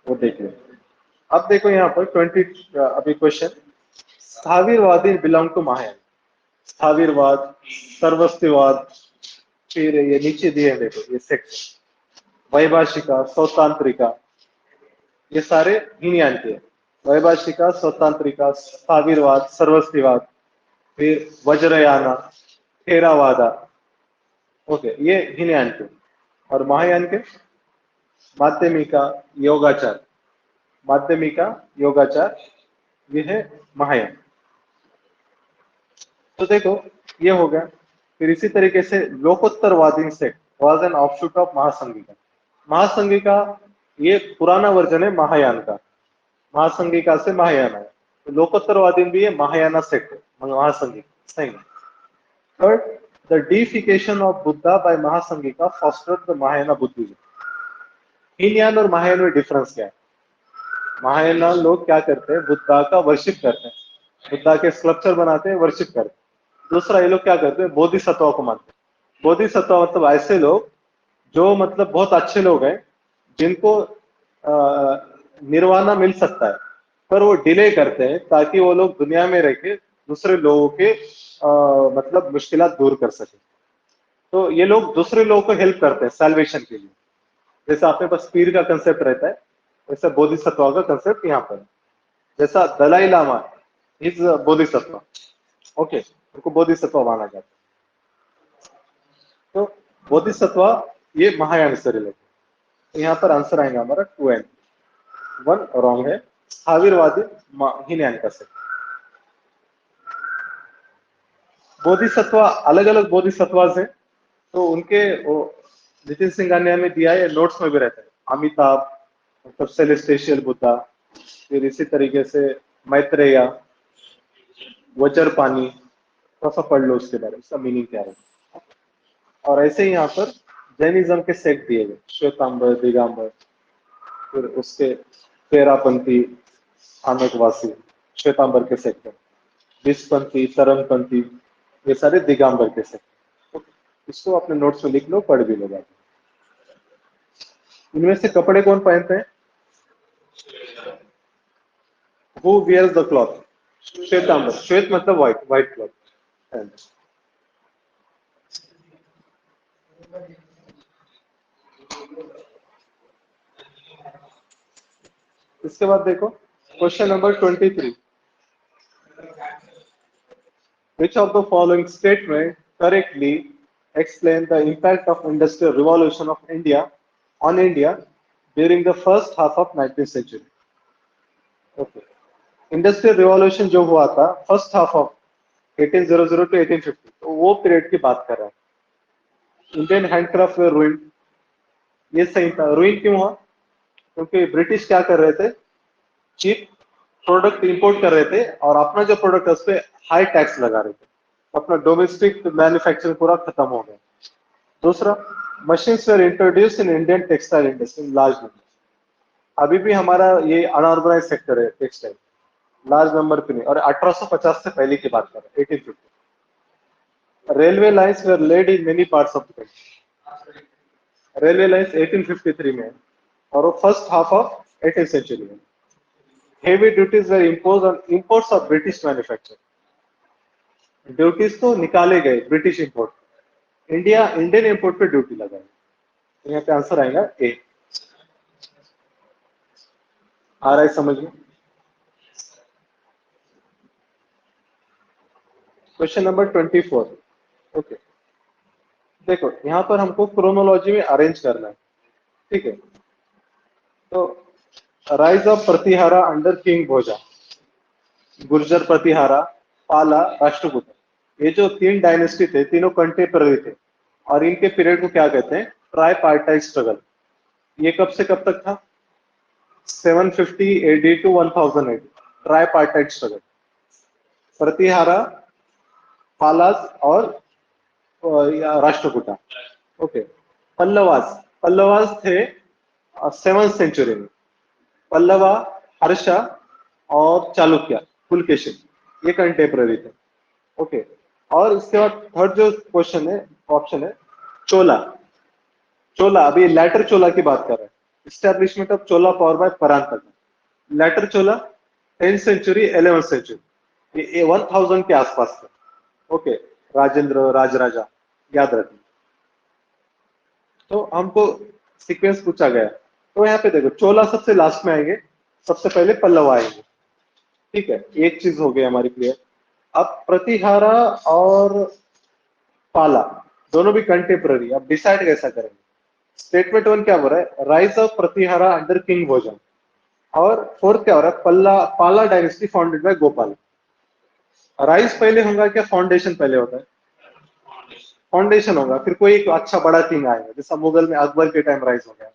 वो देख लो। अब देखो यहाँ पर 20 अभी क्वेश्चन, स्थावीरवादी बिलोंग टू महायान, स्थावीरवाद, सर्वस्तिवाद, फिर ये नीचे दिए हैं देखो ये सेक्शन, वैभाषिका, सौतांत्रिका, ये सारे हीनयान के हैं। वैभाषिका, सौतांत्रिका, स्थावीरवाद, सर्वस्तिवाद, फिर वज्रयाना, थेरावादा, ओके ये हीनयान के। और महायान के माध्यमिका, योगाचार, माध्यमिका, योगाचार, ये है महायान। तो देखो ये हो गया। फिर इसी तरीके से Lokottaravadi sect was an offshoot of Mahasanghika, Mahasanghika ये पुराना वर्जन है महायान का, महासंघिका से महायान है, तो लोकोत्तरवादी भी है महायाना सेक्ट महासंघिका, सही। Third, the deification of Buddha by Mahasanghika fostered the Mahayana Buddhism, Hinayana और महायान में डिफरेंस क्या है? महायाना लोग क्या करते हैं? बुद्धा का वर्शिप करते हैं, बुद्धा के स्कल्पचर बनाते हैं, वर्शिप करते हैं। दूसरा ये लोग क्या करते हैं? बोधिसत्व को मानते हैं। बोधिसत्व मतलब ऐसे लोग जो मतलब बहुत अच्छे लोग हैं, जिनको निर्वाणा मिल सकता है, पर वो डिले करते हैं ताकि वो लोग दुनिया में रह के दूसरे लोगों के मतलब मुश्किलात दूर कर सके। तो ये लोग दूसरे लोगों को हेल्प करते हैं सैल्वेशन के लिए। जैसे आपके पास पीर का कंसेप्ट रहता है, वैसे बोधिसत्व का कंसेप्ट यहाँ पर, जैसा Dalai Lama is Bodhisattva, okay, उनको बोधिसत्व माना जाता है। तो बोधिसत्व ये महायान से रिलेटेड, तो यहाँ पर आंसर आएगा हमारा 2N, 1 रॉन्ग है, स्थावीरवादी हीनयान का सेट। बोधिसत्व अलग अलग बोधिसत्वास है, तो उनके वो नितिन सिंघानिया में दिया है, नोट्स में भी रहता है, अमिताभ मतलब सेलेस्टेशियल बुद्धा, फिर इसी तरीके से मैत्रेया, वज्रपानी, थोड़ा सा पढ़ लो उसके बारे में, उसका मीनिंग क्या है। और ऐसे ही यहाँ पर जैनिज्म के सेक्ट दिए गए, श्वेतांबर, दिगंबर, फिर उसके तेरापंथी, स्थानकवासी, श्वेतांबर के सेक्ट है, विस्पंथी, तरंगपंथी, ये सारे दिगंबर के सेक्ट। तो इसको अपने नोट्स में लिख लो, पढ़ भी लो जाके। इनमें से कपड़े कौन पहनते हैं? Who wears the cloth? Shvetambar, श्वेत मतलब व्हाइट, व्हाइट क्लॉथ। इसके बाद देखो question number 23, which of the following statement correctly explain the impact of industrial revolution of India on India during the first half of 19th century? Okay. Industrial revolution जो हुआ था first half of 1800 to 1850, तो वो period की बात कर रहा है। इंडियन हैंडक्राफ्ट वे रूइंड, ये सही था। रूइन क्यों हुआ? क्योंकि ब्रिटिश क्या कर रहे थे? चीप प्रोडक्ट इंपोर्ट कर रहे थे और अपना जो प्रोडक्ट है उस पर हाई टैक्स लगा रहे थे, अपना डोमेस्टिक मैन्युफैक्चरिंग पूरा खत्म हो गया। दूसरा, machines were introduce in Indian textile industry in large number, अभी भी हमारा ये अनऑर्गेनाइज सेक्टर है टेक्सटाइल, लार्ज नंबर पे नहीं, और 1850 से पहले की बात कर रहे हैं, 1850। Railway lines were laid in many parts of the country, railway lines 1853 में, और वो first half of 18th century में। Heavy duties were impose on imports of British manufacture, duties तो निकाले गए ब्रिटिश इंपोर्ट, इंडियन इंपोर्ट पे duty लगाई। तो यहाँ पे आंसर आएगा ए। आ रहा है समझ में? Question number 24। ओके, देखो यहाँ पर हमको क्रोनोलॉजी में अरेंज करना है, ठीक है। तो rise of Pratihara under king Bhoja, Gurjara Pratihara, पाला, राष्ट्रकूट, ये जो तीन डायनेस्टी थे तीनों कंटेम्पररी थे, और इनके पीरियड को क्या कहते हैं? Tripartite struggle. ये कब से कब तक था? 750 AD to 1000 AD, tripartite struggle. Pratihara, Palas और राष्ट्रकूटा। ओके, पल्लवास, पल्लवास थे 7th सेंचुरी में। पल्लवा, हर्षा और चालुक्य, पुलकेशिन, ये कंटेम्पररी थे। ओके, और इसके बाद थर्ड जो क्वेश्चन है, ऑप्शन है चोला। चोला, अभी लैटर चोला की बात कर रहे हैं, establishment of Chola power by Parantaka. Later Chola 10th century 11th century, ये 1000 के आसपास था। ओके, राजेंद्र, राजराजा, याद रखना। तो हमको सीक्वेंस पूछा गया, तो यहाँ पे देखो चोला सबसे लास्ट में आएंगे, सबसे पहले पल्लव आएंगे, ठीक है। एक चीज हो गई हमारी क्लियर। अब प्रतिहारा और पाला दोनों भी कंटेम्पररी, अब डिसाइड कैसा करेंगे? स्टेटमेंट 1 क्या हो रहा है? Rise of Pratihara under king भोजन। और फोर्थ क्या हो रहा है? पाला dynasty founded by Gopal. Rise पहले होगा क्या फाउंडेशन पहले होता है? फाउंडेशन होगा, फिर कोई एक अच्छा बड़ा किंग आएगा, जैसा मुगल में अकबर के टाइम राइज हो गया।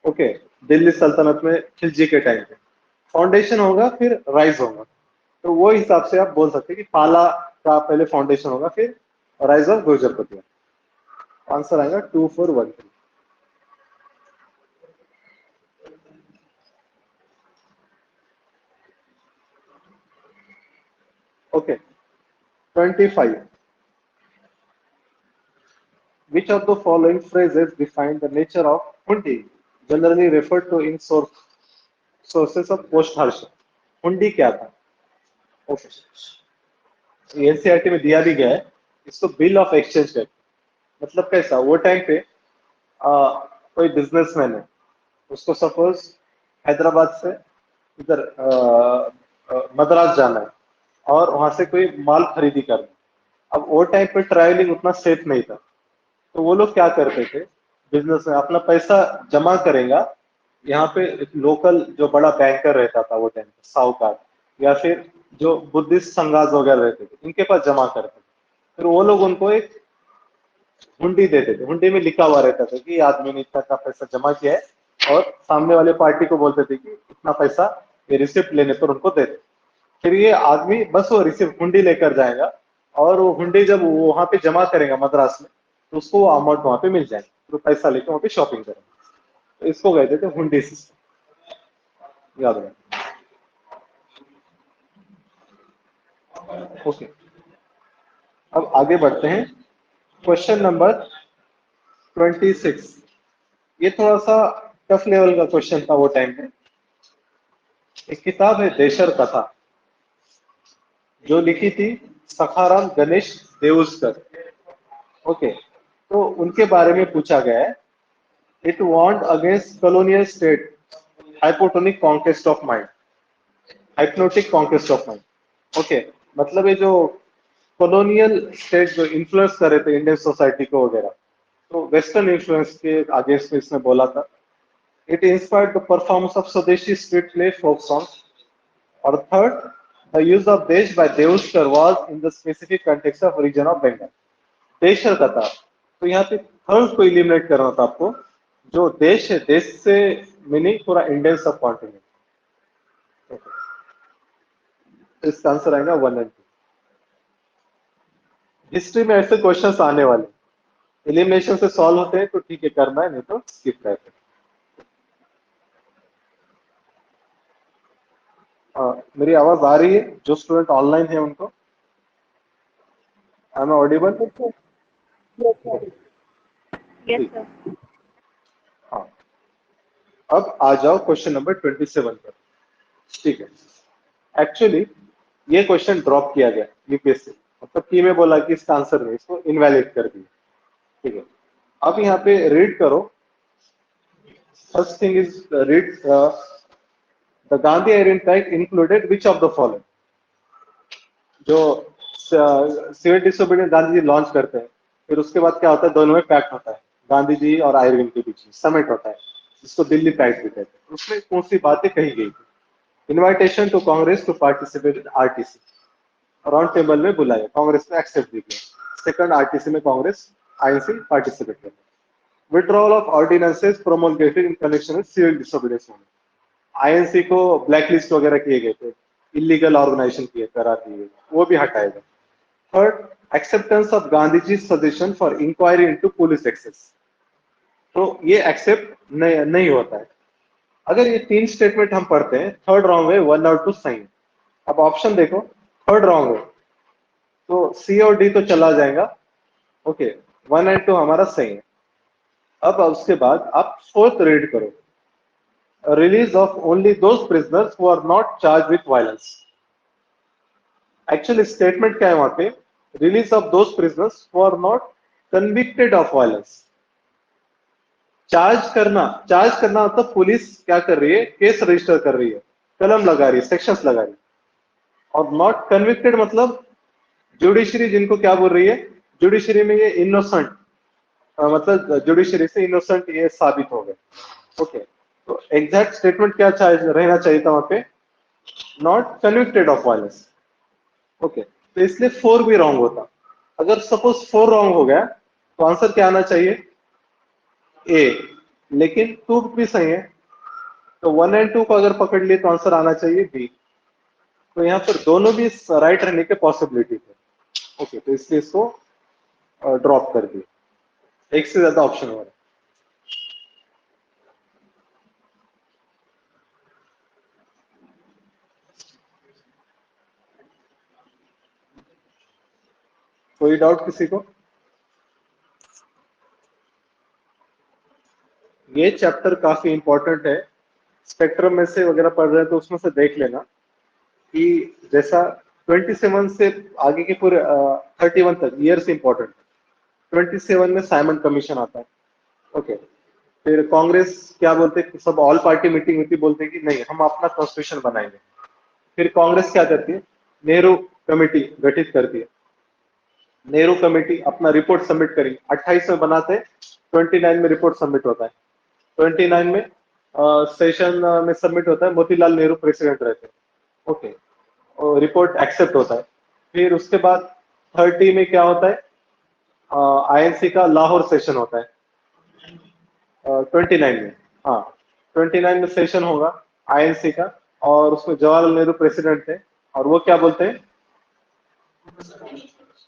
ओके, दिल्ली सल्तनत में खिलजी के टाइम पे फाउंडेशन होगा, फिर राइज होगा। तो वो हिसाब से आप बोल सकते हैं कि पाला का पहले फाउंडेशन होगा, फिर राइज ऑफ गुर्जरपति। आंसर आएगा 2413। Okay, 25। Which of the following phrases define the nature of hundi, generally referred to in sources of post Harsha? हुंडी क्या था? ओके, एनसीईआरटी में दिया भी गया है, इसको बिल ऑफ एक्सचेंज कहते हैं। मतलब कैसा? वो टाइम पे कोई बिजनेसमैन है, उसको सपोज हैदराबाद से इधर मद्रास जाना है, और वहां से कोई माल खरीदी करना है। अब वो टाइम पे ट्रैवलिंग उतना सेफ नहीं था, तो वो लोग क्या करते थे, बिजनेस में अपना पैसा जमा करेगा, यहाँ पे एक लोकल जो बड़ा बैंकर रहता था वो टाइम पे, साहूकार, या फिर जो बुद्धिस्ट संघाज वगैरह रहते थे, इनके पास जमा करते थे। फिर वो लोग उनको एक हुंडी देते थे, हुंडी में लिखा हुआ रहता था कि आदमी ने इतना का पैसा जमा किया है, और सामने वाले पार्टी को बोलते थे कि इतना पैसा ये रिसिप्ट लेने पर उनको दे दे। फिर ये आदमी बस वो रिसिप्ट हुंडी लेकर जाएगा, और वो हुंडी जब वो वहां पे जमा करेगा मद्रास में, तो उसको वो अमाउंट वहां पे मिल जाएगा, तो पैसा लेकर वहां पे शॉपिंग करेंगे। तो इसको कहते थे हुंडी सिस्टम, याद रखें। ओके, अब आगे बढ़ते हैं। Question number 26। ये थोड़ा सा टफ लेवल का क्वेश्चन था वो टाइम पे। एक किताब है देशर कथा, जो लिखी थी सखाराम गणेश देउस्कर। ओके, तो उनके बारे में पूछा गया है। It warned against colonial state hypotonic conquest of mind, hypnotic conquest of mind. Okay, मतलब ये जो कॉलोनियल स्टेट जो इन्फ्लुएंस कर रहे थे इंडियन सोसाइटी को वगैरह, तो वेस्टर्न इन्फ्लुएंस के अगेंस्ट में इसने बोला था। It inspired the performance of swadeshi street play, folk songs. और third, the use of Desh by Deuskar was in the specific context of region of Bengal. Desher Katha, तो यहाँ पे थर्ड को इलिमिनेट करना था आपको। जो देश है, देश से मीनिंग पूरा इंडियन सब कॉन्टिनेंट। इसका आंसर आएगा 1 और 2। हिस्ट्री में ऐसे क्वेश्चंस आने वाले, एलिमिनेशन से सॉल्व होते हैं तो ठीक है करना है, नहीं तो स्किप करते हैं। मेरी आवाज आ रही है? जो स्टूडेंट ऑनलाइन है उनको, I am audible? Yes, sir. हाँ, अब आ जाओ क्वेश्चन नंबर 27 पर। ठीक है, एक्चुअली ये क्वेश्चन ड्रॉप किया गया यूपीएससी, मतलब की में बोला कि इसका आंसर नहीं, इसको इनवैलिड कर दिया। ठीक है, अब यहाँ पे रीड करो। First thing is read the Gandhi identity act included which of the following. जो civil disobedience Gandhi ji launch करते हैं, फिर उसके बाद क्या होता है, दोनों में पैक्ट होता है, गांधी जी और आयरविंद के बीच में समिट होता है, जिसको दिल्ली पैक्ट भी कहते हैं। उसमें कौन सी बातें कही गई थी? Invitation to Congress to participate in RTC, round table में बुलाया, कांग्रेस ने एक्सेप्ट भी किया। सेकंड, आरटीसी में कांग्रेस आईएनसी पार्टिसिपेट करता है। Withdrawal of ordinances promulgated in connection with civil disobedience movement, INC को ब्लैकलिस्ट वगैरह किए गए थे, इलीगल ऑर्गेनाइजेशन किए करार दिए गए, वो भी हटाएगा। Third, acceptance of Gandhi ji suggestion for inquiry into police excess, तो ये एक्सेप्ट नहीं होता है। अगर ये तीन स्टेटमेंट हम पढ़ते हैं, थर्ड रॉन्ग है, 1 और 2 सही है। अब ऑप्शन देखो, थर्ड रॉन्ग है तो सी और डी तो चला जाएगा। ओके, 1 और 2 हमारा सही है। अब उसके बाद आप फोर्थ रीड करो, release of only those prisoners who are not charge with violence. Actually statement क्या है वहां पे, release of those prisoners who are not convicted of violence. Charge करना मतलब पुलिस क्या कर रही है, केस रजिस्टर कर रही है, कलम लगा रही है, सेक्शंस लगा रही है। और नॉट कन्विक्टेड मतलब जुडिशरी जिनको क्या बोल रही है, जुडिशरी में ये इनोसेंट, मतलब जुडिशरी से इनोसेंट ये साबित हो गए। ओके, तो एग्जैक्ट स्टेटमेंट क्या रहना चाहिए था वहां पे, not convicted of violence. Okay, तो इसलिए 4 भी रॉन्ग होता। अगर सपोज 4 रॉन्ग हो गया तो आंसर क्या आना चाहिए, ए, लेकिन 2 भी सही है, तो 1 और 2 को अगर पकड़ लिए तो आंसर आना चाहिए बी। तो यहाँ पर दोनों भी राइट रहने के पॉसिबिलिटी थे। ओके, तो इसलिए इसको ड्रॉप कर दिए, एक से ज्यादा ऑप्शन हो रहा है। कोई डाउट किसी को? ये चैप्टर काफी इंपॉर्टेंट है, स्पेक्ट्रम में से वगैरह पढ़ रहे हैं तो उसमें से देख लेना कि जैसा 27 से आगे के पूरे 31 तक ईयर्स इंपॉर्टेंट। 27 में साइमन कमीशन आता है। ओके, फिर कांग्रेस क्या बोलते हैं, सब ऑल पार्टी मीटिंग होती, बोलते हैं कि नहीं हम अपना कॉन्स्टिट्यूशन बनाएंगे। फिर कांग्रेस क्या करती है, नेहरू कमेटी गठित करती है। नेहरू कमेटी अपना रिपोर्ट सबमिट करी, 28 में बनाते, 29 में रिपोर्ट सबमिट होता है। 29 में सेशन में सबमिट होता है, मोतीलाल नेहरू प्रेसिडेंट रहते हैं। ओके, रिपोर्ट एक्सेप्ट होता है। फिर उसके बाद 30 में क्या होता है, आईएनसी का लाहौर सेशन होता है। 29 में, हाँ 29 में सेशन होगा आईएनसी का, और उसमें जवाहरलाल नेहरू प्रेसिडेंट थे। और वो क्या बोलते हैं,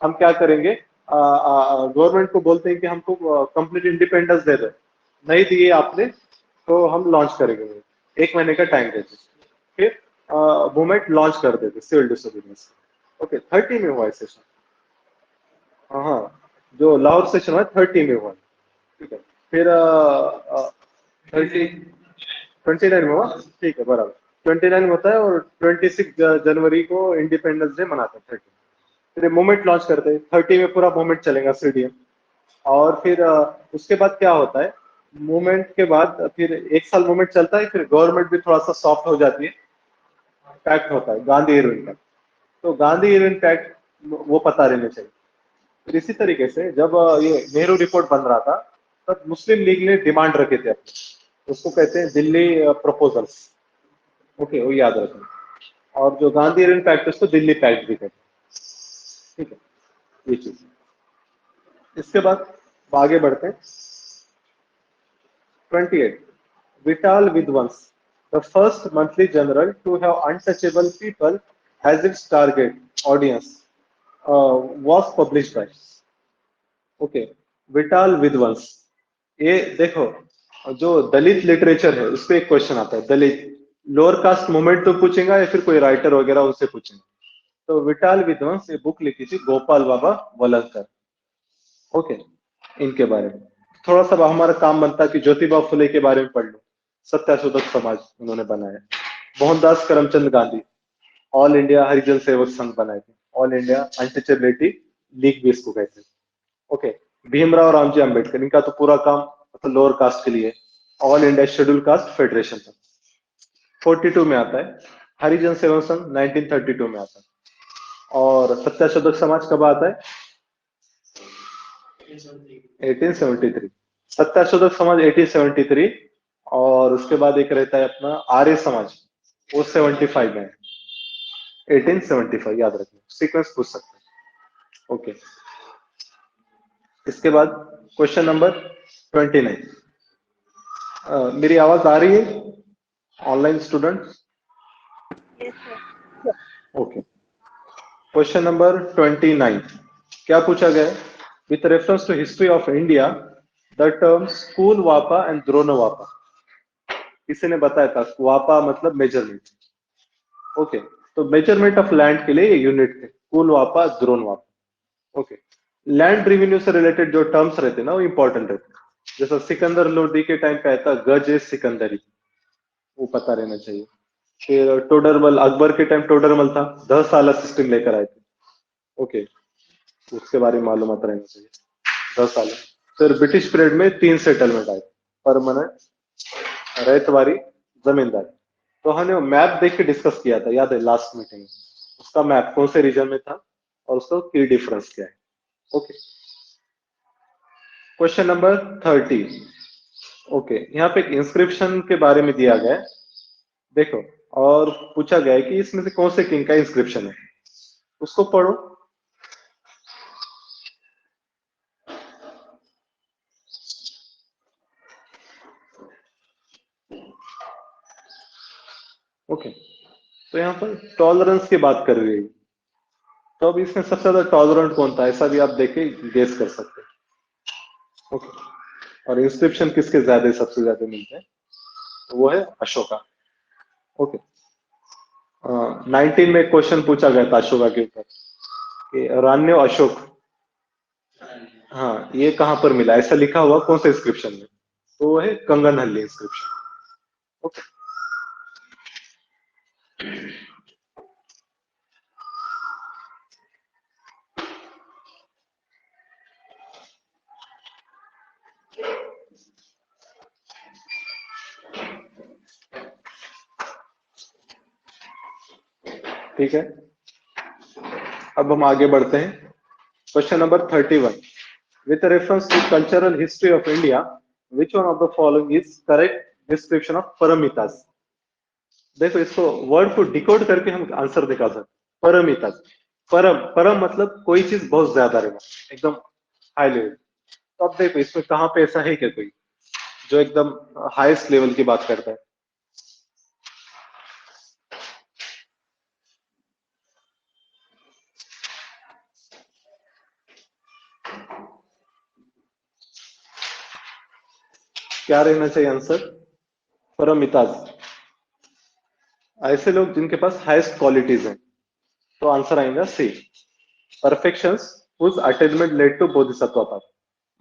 हम क्या करेंगे, गवर्नमेंट को बोलते हैं कि हमको कंप्लीट इंडिपेंडेंस दे दे, नहीं दिए आपने तो हम लॉन्च करेंगे, 1 महीने का टाइम देते। फिर मूवमेंट लॉन्च कर देते सिविल डिसोबीडियंस। ओके, 30 में हुआ है सेशन। हाँ, जो लाहौर सेशन हुआ 30 में हुआ। ठीक है, फिर 29 में हुआ, ठीक है बराबर, 29 में होता है, और 26 जनवरी को इंडिपेंडेंस डे मनाते हैं 30। फिर मूवमेंट लॉन्च करते हैं, 30 में पूरा मूवमेंट चलेगा सीडीएम। और फिर उसके बाद क्या होता है, मूवमेंट के बाद फिर 1 साल मूवमेंट चलता है, फिर गवर्नमेंट भी थोड़ा सा सॉफ्ट हो जाती है, पैक्ट होता है गांधी इरविन पैक्ट। तो गांधी इरविन पैक्ट वो पता रहना चाहिए। फिर इसी तरीके से जब ये नेहरू रिपोर्ट बन रहा था, तब मुस्लिम लीग ने डिमांड रखे थे अपने, उसको कहते हैं दिल्ली प्रपोजल्स। ओके, वो याद रखना। और जो गांधी इरविन पैक्ट उसको दिल्ली पैक्ट भी कहते हैं। ठीक है, ये चीज। इसके बाद आगे बढ़ते हैं। 28, Vital Vidwans, the first monthly journal to have untouchable people as its target audience, was published by. Okay, Vital Vidhvans. ये देखो, जो दलित लिटरेचर है उस पे एक क्वेश्चन आता है, दलित लोअर कास्ट मूवमेंट तो पूछेगा या फिर कोई राइटर वगैरह उससे पूछेंगे। तो विटाल विद्वंस ये बुक लिखी थी गोपाल बाबा वलंकर। ओके, इनके बारे में थोड़ा सा हमारा काम बनता है कि ज्योतिबा फुले के बारे में पढ़ लो, सत्याशोधक समाज उन्होंने बनाया। मोहनदास करमचंद गांधी ऑल इंडिया हरिजन सेवक संघ बनाए थे, ऑल इंडिया अनटचेबिलिटी लीग भी इसको कहते हैं। ओके, भीमराव रामजी अंबेडकर, इनका तो पूरा काम मतलब लोअर कास्ट के लिए, all India schedule caste federation था, 42 में आता है। हरिजन सेवा संघ 1932 में आता है। और सत्याशोधक समाज कब आता है? 1873। सत्याशोधक समाज 1873, और उसके बाद एक रहता है अपना आर्य समाज, वो 75 में है। 1875 याद रखना, सीक्वेंस पूछ सकते हैं। ओके, इसके बाद क्वेश्चन नंबर 29। मेरी आवाज आ रही है online students? Yes, sir. Okay, question number 29 क्या पूछा गया है? With reference to history of India, the term स्कूल वापा एंड द्रोण वापा, किसी ने बताया था वापा मतलब मेजरमेंट। ओके, तो मेजरमेंट ऑफ लैंड के लिए ये यूनिट थे, कुल वापा, द्रोण वापा। ओके, लैंड रेवेन्यू से रिलेटेड जो टर्म्स रहते हैं ना वो इंपॉर्टेंट रहते हैं। जैसा सिकंदर लोधी के टाइम पे आया था गज ए सिकंदरी, वो पता रहना चाहिए। फिर टोडरमल, अकबर के टाइम टोडरमल था, 10 साल सिस्टम लेकर आए थे। ओके, उसके बारे में मालूमात रहना चाहिए, 10 साल। फिर ब्रिटिश पीरियड में 3 सेटलमेंट आए, परमानेंट, रैयतवारी, जमींदारी। तो हमने मैप देख के डिस्कस किया था, याद है लास्ट मीटिंग में, उसका मैप कौन से रीजन में था और उसका की डिफरेंस क्या है। Okay, question number 30। ओके, यहाँ पे एक इंस्क्रिप्शन के बारे में दिया गया है, देखो, और पूछा गया है कि इसमें से कौन से किंग का इंस्क्रिप्शन है, उसको पढ़ो। ओके, तो यहाँ पर टॉलरेंस की बात कर रही है, तो अब इसमें सबसे ज्यादा टॉलरेंट कौन था, ऐसा भी आप देखे गेस कर सकते हैं। ओके, और इंस्क्रिप्शन किसके ज्यादा सबसे ज्यादा मिलते हैं, तो वो है अशोका। ओके, 19 में क्वेश्चन पूछा गया था अशोका के ऊपर कि रान्यो अशोक, हाँ, ये कहाँ पर मिला, ऐसा लिखा हुआ कौन से इंस्क्रिप्शन में, तो वो है कंगनहल्ली इंस्क्रिप्शन। ओके, ठीक है, अब हम आगे बढ़ते हैं। Question number 31, with reference to cultural history of India, which one of the following is correct description of Paramitas. देखो, इसको वर्ड को डिकोड करके हम आंसर निकाल सकते हैं। परमितास, परम, परम मतलब कोई चीज बहुत ज्यादा रहना, एकदम हाई लेवल। तो अब देखो इसमें कहाँ पे ऐसा है क्या कोई जो एकदम हाईएस्ट लेवल की बात करता है? क्या रहना चाहिए आंसर? परमिताज, ऐसे लोग जिनके पास हाईएस्ट क्वालिटीज हैं, तो आंसर आएगा C, perfections whose attainment led to Bodhisattva path.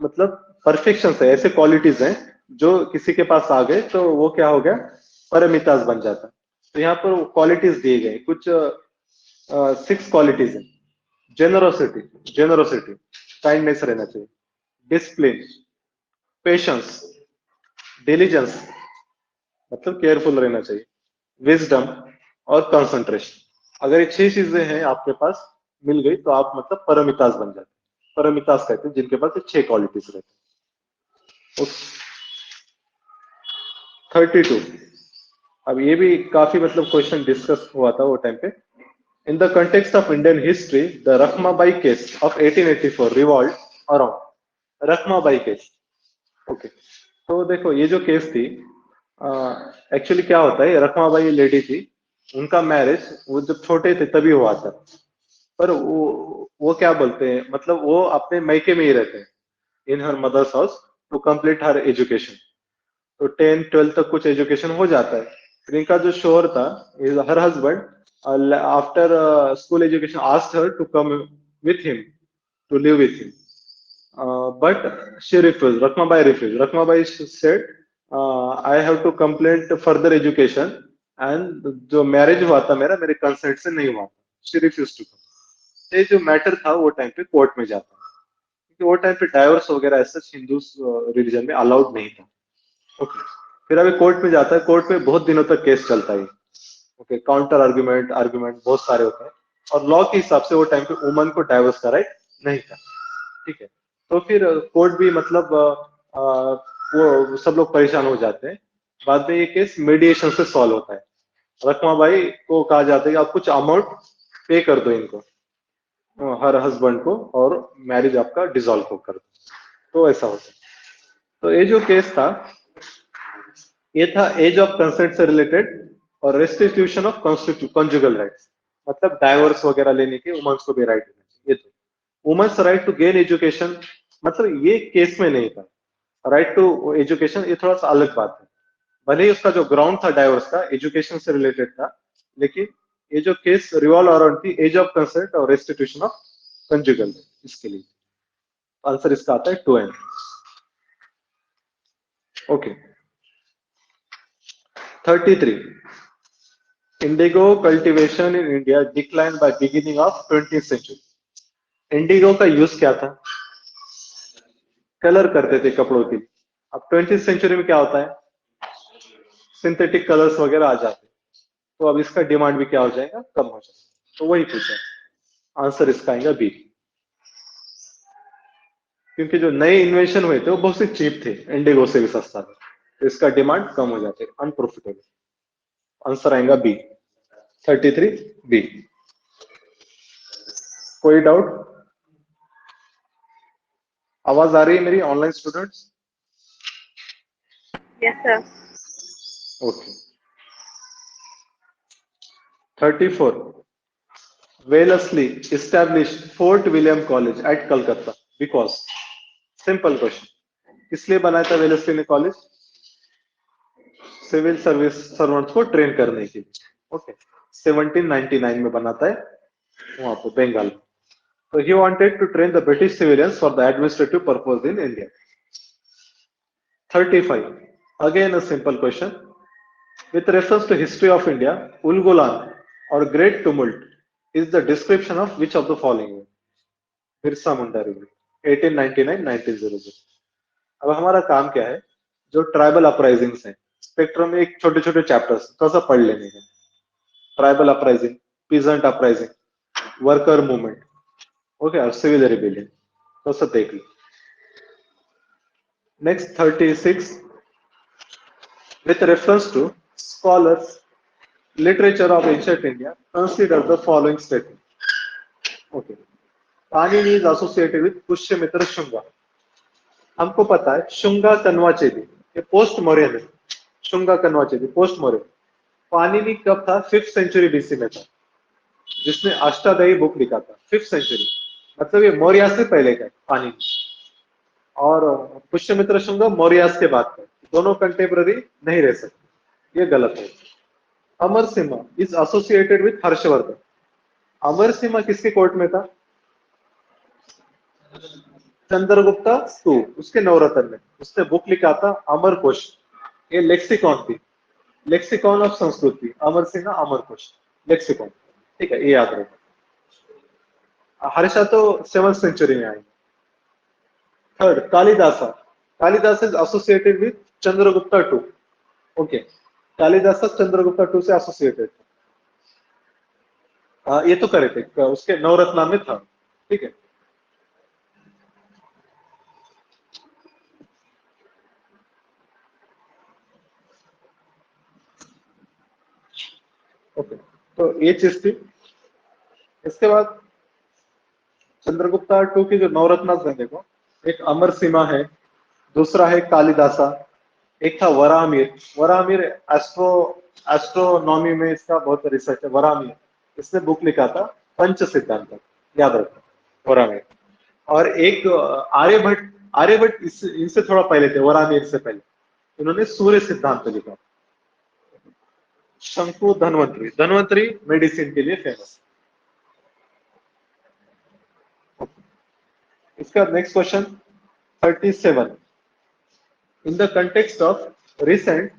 मतलब परफेक्शन है, ऐसे क्वालिटीज हैं जो किसी के पास आ गए तो वो क्या हो गया, परमिताज बन जाता। तो यहाँ पर क्वालिटीज दिए गए कुछ 6 क्वालिटीज हैं। जेनरोसिटी, जेनरोसिटी, काइंडनेस रहना चाहिए, डिसिप्लिन, पेशेंस, डिलीजेंस मतलब केयरफुल रहना चाहिए, विजडम और कंसंट्रेशन। अगर ये 6 चीजें हैं आपके पास मिल गई तो आप मतलब परमिताज बन जाते। परमिताज कहते हैं जिनके पास ये 6 क्वालिटीज रहती हैं। 32, अब ये भी काफी मतलब क्वेश्चन डिस्कस हुआ था वो टाइम पे। इन the context of Indian history, the Rakhmabai case of 1884 revolve around Rakhmabai case. Okay, तो देखो ये जो केस थी, एक्चुअली क्या होता है, रखमाबाई लेडी थी, उनका मैरिज वो जब छोटे थे तभी हुआ था। पर वो क्या बोलते हैं, मतलब वो अपने मैके में ही रहते हैं, in her mothers house, to complete her education. तो 10-12 तक कुछ एजुकेशन हो जाता है। फिर इनका जो शोहर था, her husband, after school education asked her to come with him, to live with him, but she refused. Rakmabai refused. Rakmabai said, I have to complete further education, and जो मैरिज हुआ था मेरा मेरे कंसेंट से नहीं हुआ। She refused to come. ये जो मैटर था वो टाइम पे कोर्ट में जाता, क्योंकि वो टाइम पे डाइवोर्स वगैरह ऐसा हिंदू रिलीजन में अलाउड नहीं था। ओके, फिर अभी कोर्ट में जाता है, कोर्ट में बहुत दिनों तक केस चलता है। ओके, काउंटर आर्गुमेंट आर्गुमेंट बहुत सारे होते हैं, और लॉ के हिसाब से वो टाइम पे वुमन को डाइवोर्स का राइट नहीं था। ठीक है, तो फिर कोर्ट भी मतलब वो सब लोग परेशान हो जाते हैं। बाद में ये केस मीडिएशन से सॉल्व होता है। रखमा भाई को कहा जाता है कि आप कुछ अमाउंट पे कर दो इनको, हर हस्बैंड को, और मैरिज आपका डिसॉल्व हो कर दो, तो ऐसा होता है। तो ये जो केस था, ये था एज ऑफ कंसेंट से रिलेटेड और रेस्टिट्यूशन ऑफ कॉन्जुगल राइट्स, मतलब डाइवोर्स वगैरह लेने के वुमेन्स को भी राइट होना चाहिए। ये तो women's right to gain education, मतलब ये केस में नहीं था। राइट टू एजुकेशन ये थोड़ा सा अलग बात है। भले ही उसका जो ग्राउंड था डाइवोर्स का एजुकेशन से रिलेटेड था, लेकिन ये जो केस रिवॉल्व अराउंड थी एज ऑफ कंसेंट और रेस्टिट्यूशन ऑफ कंजुगल, इसके लिए आंसर इसका आता है 2N। Okay, 33, indigo cultivation in India decline by beginning of 20th century. Indigo का यूज क्या था? कलर करते थे कपड़ों के लिए। अब 20th सेंचुरी में क्या होता है, सिंथेटिक कलर्स वगैरह आ जाते हैं, तो अब इसका डिमांड भी क्या हो जाएगा, कम हो जाएगा। तो वही पूछा, आंसर इसका आएगा बी, क्योंकि जो नए इन्वेंशन हुए थे वो बहुत से चीप थे, इंडिगो से भी सस्ता था, तो इसका डिमांड कम हो जाते, अनप्रॉफिटेबल। आंसर आएगा बी, 33 बी। कोई डाउट? आवाज आ रही है मेरी online students? Yes, sir. Okay, 34, Wellesley established fort William college eight Calcutta because, simple question, इसलिए बनाया था वेलस्ली ने कॉलेज? सिविल सर्विस सर्वेंट्स को ट्रेन करने के लिए। ओके, 1799 में बनाता है वहां पे बंगाल में। So he wanted to train the British civilians for the administrative purpose in India. 35. Again a simple question. With reference to history of India, Ulgulan or Great Tumult is the description of which of the following? Birsa Munda revolt, 1899-1900। अब हमारा काम क्या है, जो tribal uprisings हैं, spectrum में एक छोटे छोटे चैप्टर्स थोड़ा सा पढ़ लेने हैं। Tribal uprising, peasant uprising, worker movement, okay, और सिविल रिबेलियन, तो सब देख लो। Next 36, with reference to scholars, literature of ancient India, consider the following statement. Okay, Panini is associated with Pushyamitra Shunga. हमको पता है शुंगा कन्वाचेदी ये पोस्ट मौर्यन है, शुंगा कन्वाचेदी पोस्ट मौर्यन। पाणिनि कब था? 5th सेंचुरी बीसी में था, जिसने अष्टाध्यायी बुक लिखा था 5th सेंचुरी, मतलब ये मौर्य से पहले का पाणिनि। और पुष्यमित्र शुंगा मौर्य के बाद का, दोनों कंटेम्पररी नहीं रह सकते, ये गलत है। Amar Simha is associated with Harshavardhana. Amar Simha किसके कोर्ट में था? चंद्रगुप्ता टू, उसके नवरत्न में। उसने बुक लिखा था अमर कोश, ये लेक्सिकॉन थी, लेक्सिकॉन ऑफ संस्कृति, अमर सिन्हा अमर कोश लेक्सिकॉन। ठीक है, ये याद रखो। हर्षा तो 7th सेंचुरी में आई। Third, Kalidasa, Kalidas is associated with Chandragupta two. Okay, Kalidas Chandragupta two से एसोसिएटेड था। ये तो करे थे, उसके नवरत्ना में था। ठीक है, ओके, तो ये चीज थी। इसके बाद चंद्रगुप्ता टू की जो नवरत्ना है, देखो, एक अमर सिम्हा है, दूसरा है कालिदासा, एक था वराहमिर। वराहमिर एस्ट्रो एस्ट्रोनॉमी में इसका बहुत रिसर्च है। वराहमिर, इसने बुक लिखा था पंच सिद्धांत, याद रखो वराहमिर। और एक आर्यभट्ट, आर्यभट्ट इनसे थोड़ा पहले थे, वराहमिर से पहले, इन्होंने सूर्य सिद्धांत लिखा। शंकु धन्वंतरी, धन्वंतरी मेडिसिन के लिए फेमस। इसका next question 37, in the context of recent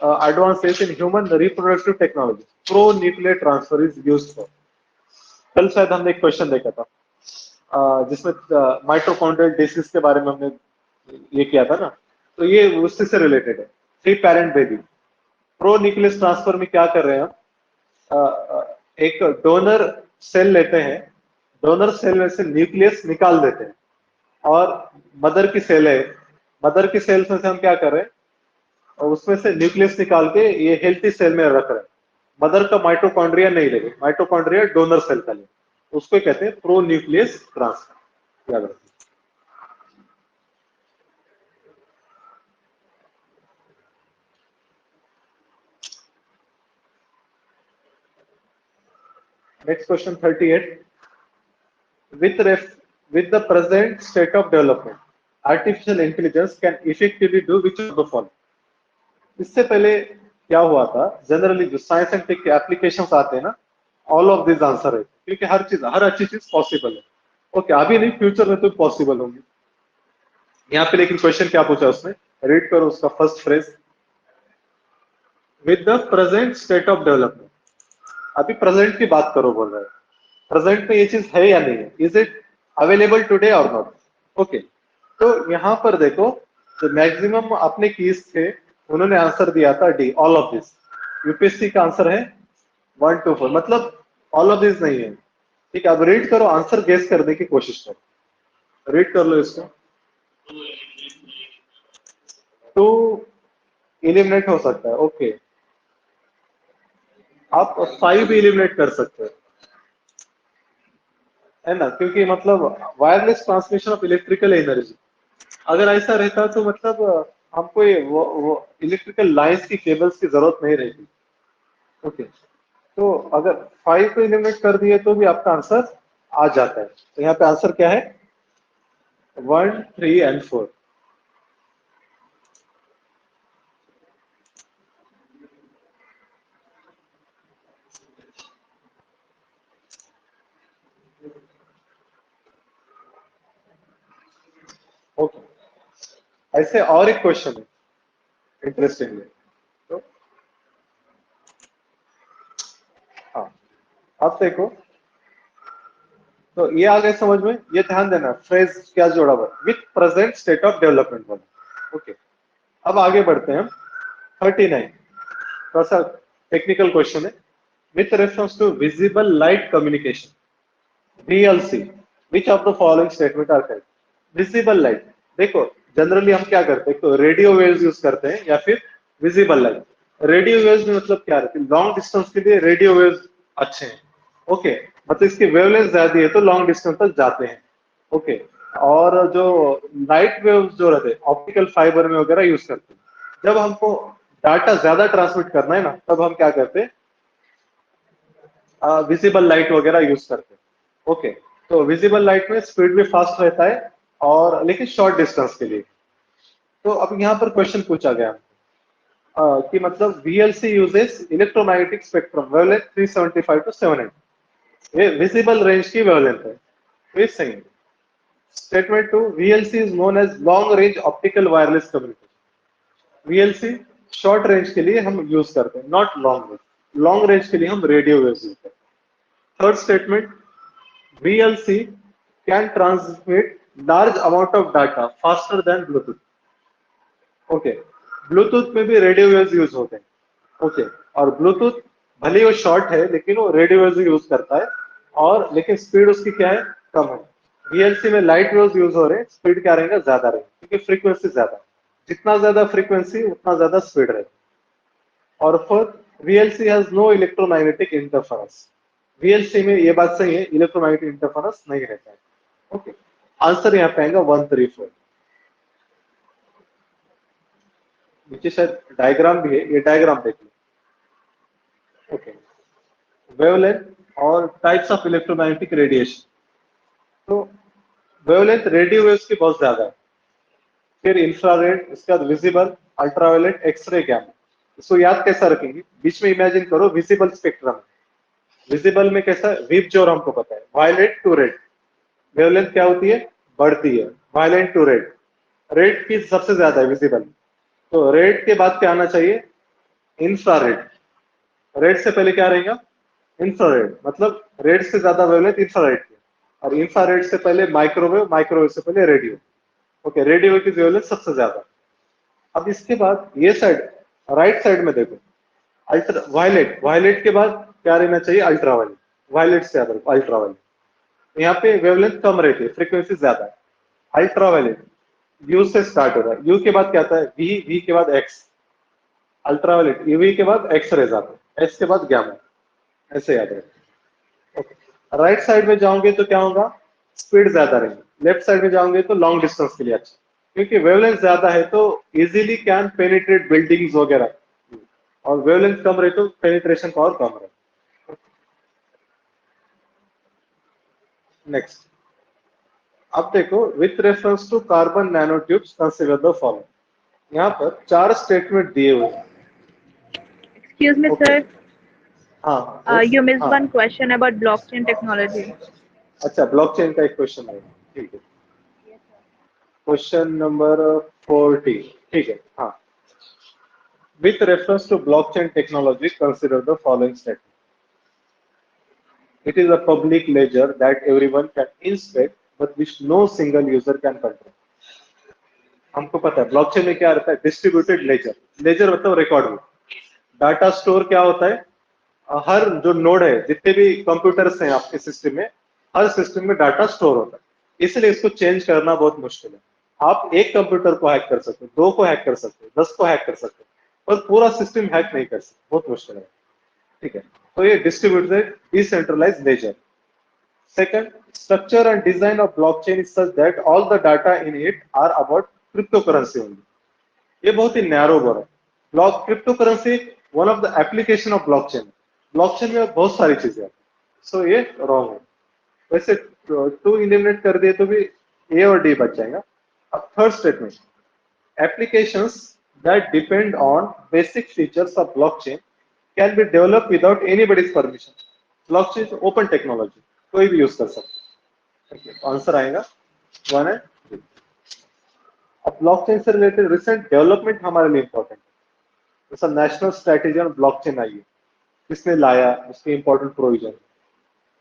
advances in human reproductive technology, pro-nuclear transfer is used for. कल शायद हमने एक क्वेश्चन देखा था जिसमें माइटोकॉन्ड्रियल डिसीज के बारे में हमने ये किया था ना, तो ये उससे से रिलेटेड है। Three parent baby pro nucleus transfer में क्या कर रहे हैं हम, एक डोनर सेल लेते हैं, डोनर सेल में से न्यूक्लियस निकाल देते हैं और मदर की सेल है, मदर की सेल्स में से हम क्या कर रहे हैं, और उसमें से न्यूक्लियस निकाल के ये हेल्थी सेल में रख रहे हैं। मदर का माइटोकॉन्ड्रिया नहीं लेंगे, माइटोकॉन्ड्रिया डोनर सेल का लेंगे, उसको कहते हैं प्रो न्यूक्लियस ट्रांसफर। याद रखिए। Next question 38, with ref with the present state of development artificial intelligence can effectively do which of the following। इससे पहले क्या हुआ था, जनरली जो साइंस एंड टेक के एप्लीकेशंस आते हैं ना, ऑल ऑफ दिस आंसर है, क्योंकि हर चीज, हर अच्छी चीज पॉसिबल है। ओके, अभी नहीं, फ्यूचर में तो पॉसिबल होंगी। यहाँ पे लेकिन क्वेश्चन क्या पूछा उसने, रीड करो उसका first phrase, with the present state of development. अभी प्रेजेंट की बात करो बोल रहे हैं, प्रेजेंट में ये चीज है या नहीं है, इज इट अवेलेबल टुडे और नॉट। ओके, तो यहाँ पर देखो, जो मैक्सिमम अपने कीज थे उन्होंने आंसर दिया था D, all of this. UPSC का आंसर है 1 to 4, मतलब ऑल ऑफ दिस नहीं है। ठीक है, अब रीड करो, आंसर गेस करने की कोशिश करो, रीड कर लो इसको। टू एलिमिनेट हो सकता है, ओके, आप 5 एलिमिनेट कर सकते हो, है ना, क्योंकि मतलब wireless transmission of electrical energy, अगर ऐसा रहता तो मतलब हमको ये वो इलेक्ट्रिकल लाइंस की, केबल्स की जरूरत नहीं रहती। ओके, तो अगर 5 को एलिमिनेट कर दिए तो भी आपका आंसर आ जाता है। तो यहाँ पे आंसर क्या है, 1, 3 and 4। ओके, ऐसे और एक क्वेश्चन है इंटरेस्टिंगली, तो हाँ, अब देखो, तो ये आ गए समझ में, ये ध्यान देना फ्रेज क्या जोड़ा हुआ, with present state of development वाला। ओके, अब आगे बढ़ते हैं हम 39, थोड़ा सा टेक्निकल क्वेश्चन है, with reference to visible light communication VLC, which of the following statement are correct. Visible light, देखो जनरली हम क्या करते हैं, तो रेडियो वेव्स यूज करते हैं या फिर विजिबल लाइट। रेडियो वेव्स में मतलब क्या रहती है, लॉन्ग डिस्टेंस के लिए रेडियो वेव्स अच्छे हैं। ओके, मतलब इसकी वेवलेंथ ज्यादा है तो लॉन्ग डिस्टेंस तक जाते हैं। ओके, और जो लाइट वेव्स जो रहते हैं ऑप्टिकल फाइबर में वगैरह यूज करते हैं। जब हमको डाटा ज्यादा ट्रांसमिट करना है ना, तब हम क्या करते हैं, विजिबल लाइट वगैरह यूज करते हैं। ओके, तो विजिबल लाइट में स्पीड भी फास्ट रहता है, और लेकिन शॉर्ट डिस्टेंस के लिए। तो अब यहाँ पर क्वेश्चन पूछा गया कि मतलब VLC uses electromagnetic spectrum wavelength 375 to 700, ये विजिबल रेंज की वेवलेंथ है, तो ये सही है। Statement 2, VLC is known as long range optical wireless communication. VLC short range के लिए हम यूज करते हैं, not long range, long range के लिए हम रेडियो वेव्स यूज करते हैं। Third statement, VLC can transmit large amount of data faster than Bluetooth। Okay, Bluetooth में भी रेडियो वेव्स यूज होते हैं। ओके, और ब्लूटूथ भले ही वो शॉर्ट है लेकिन वो रेडियो वेव्स यूज करता है, और लेकिन स्पीड उसकी क्या है, कम है। VLC में लाइट वेव्स यूज हो रहे हैं, स्पीड क्या रहेगा, ज्यादा रहेगा, क्योंकि फ्रीक्वेंसी ज्यादा है, जितना ज्यादा फ्रीक्वेंसी उतना ज्यादा स्पीड रहेगा। और fourth, VLC has no electromagnetic interference. VLC में ये बात सही है, इलेक्ट्रोमैग्नेटिक इंटरफेरेंस नहीं रहता है। ओके, आंसर यहाँ पे आएगा 134। नीचे शायद डायग्राम भी है, ये डायग्राम देख लो। ओके, वेवलेंथ और टाइप्स ऑफ इलेक्ट्रोमैग्नेटिक रेडिएशन, तो वेवलेंथ रेडियो वेव्स की बहुत ज्यादा है, फिर इंफ्रारेड, इसके बाद विजिबल, अल्ट्रावायलेट, एक्सरे, गैमा। इसको याद कैसा रखेंगे, बीच में इमेजिन करो विजिबल स्पेक्ट्रम। विजिबल में कैसा, विप जो हमको पता है, वायलेट टू रेड, वेवलेंथ क्या होती है, बढ़ती है, वायलेंट टू रेड, रेड की सबसे ज्यादा है विजिबल, तो रेड के बाद क्या आना चाहिए, इंफ्रारेड। रेड से पहले क्या रहेगा, इंफ्रारेड मतलब रेड से ज्यादा वेवलेंथ इंफ्रारेड की, और इंफ्रारेड से पहले माइक्रोवेव, माइक्रोवेव से पहले रेडियो। ओके, रेडियो की वेवलेंथ सबसे ज्यादा। अब इसके बाद ये साइड, राइट साइड में देखो, अल्ट्रा वायलेट, वायलेट के बाद क्या रहना चाहिए, अल्ट्रा वायलेट, वायलेट से ज्यादा अल्ट्रा वायलेट। यहाँ पे वेवलेंथ कम रहती है, फ्रीक्वेंसी ज्यादा है। अल्ट्रा वायलेट यू से स्टार्ट हो रहा है, यू के बाद क्या आता है, वी, वी के बाद एक्स, अल्ट्रा वायलेट यूवी के बाद एक्स रेज आता है, एक्स के बाद गामा, ऐसे याद रखें। ओके, राइट साइड में जाओगे तो क्या होगा, स्पीड ज्यादा रहेगी, लेफ्ट साइड में जाओगे तो लॉन्ग डिस्टेंस के लिए अच्छा, क्योंकि वेवलेंथ ज्यादा है तो इजीली कैन पेनिट्रेट बिल्डिंग्स वगैरह, और वेवलेंथ कम रहे तो पेनिट्रेशन पावर कम रहे। नेक्स्ट, अब देखो, with reference to carbon nano tubes consider the following. यहाँ पर चार स्टेटमेंट दिए हुए हैं। Excuse me, okay, sir. हाँ यस, You missed हाँ, one question about blockchain technology. अच्छा ब्लॉकचेन का एक क्वेश्चन है, ठीक है, क्वेश्चन नंबर 40, ठीक है, हाँ। With reference to blockchain technology consider the following statement. It is a public ledger that everyone can inspect, but which no single user can control. हमको पता है ब्लॉकचेन में क्या रहता है, डिस्ट्रीब्यूटेड लेजर, लेजर मतलब रिकॉर्ड बुक। डाटा स्टोर क्या होता है, हर जो नोड है, जितने भी कंप्यूटर्स हैं आपके सिस्टम में, हर सिस्टम में डाटा स्टोर होता है, इसलिए इसको चेंज करना बहुत मुश्किल है। आप एक कंप्यूटर को हैक कर सकते हो, दो को हैक कर सकते हो, 10 को हैक कर सकते हो, पर पूरा सिस्टम हैक नहीं कर सकते, बहुत मुश्किल है। ठीक है, तो ये distributed decentralised ledger. Second, structure and design of blockchain is such that all the data in it are about cryptocurrency only. ये बहुत ही नैरो वर्ड है। Block cryptocurrency one of the application of blockchain. Blockchain में बहुत सारी चीजें हैं, सो ये wrong है। वैसे टू इलिमिनेट कर दिए तो भी ए और डी बच जाएगा। अब third statement, applications that depend on basic features of blockchain can be developed without anybody's permission. Blockchain is open technology, कोई भी यूज कर सकता है। आंसर आएगा 1 है। अब ब्लॉकचेन से रिलेटेड रिसेंट डेवलपमेंट हमारे लिए इंपॉर्टेंट है, जैसा नेशनल स्ट्रेटेजी ऑन ब्लॉकचेन आई है, किसने लाया, उसके इंपॉर्टेंट प्रोविजन।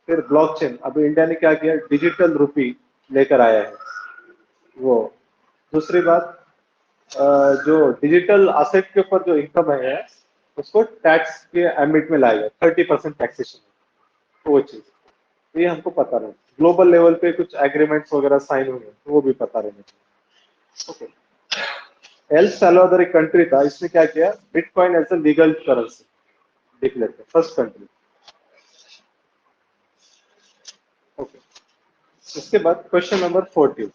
फिर ब्लॉकचेन, अभी इंडिया ने क्या किया, डिजिटल रुपी लेकर आया है वो। दूसरी बात, जो डिजिटल असेट के ऊपर जो इनकम है, उसको टैक्स के एम्बिट में लाएगा, 30% टैक्सेशन, तो वो चीज, तो ये हमको पता नहीं। ग्लोबल लेवल पे कुछ एग्रीमेंट्स वगैरह साइन हुए तो वो भी पता रहना चाहिए। ओके, एल साल्वाडोर एक कंट्री था, इसने क्या किया, bitcoin as a legal currency declare किया, फर्स्ट कंट्री। ओके, इसके बाद क्वेश्चन नंबर 40,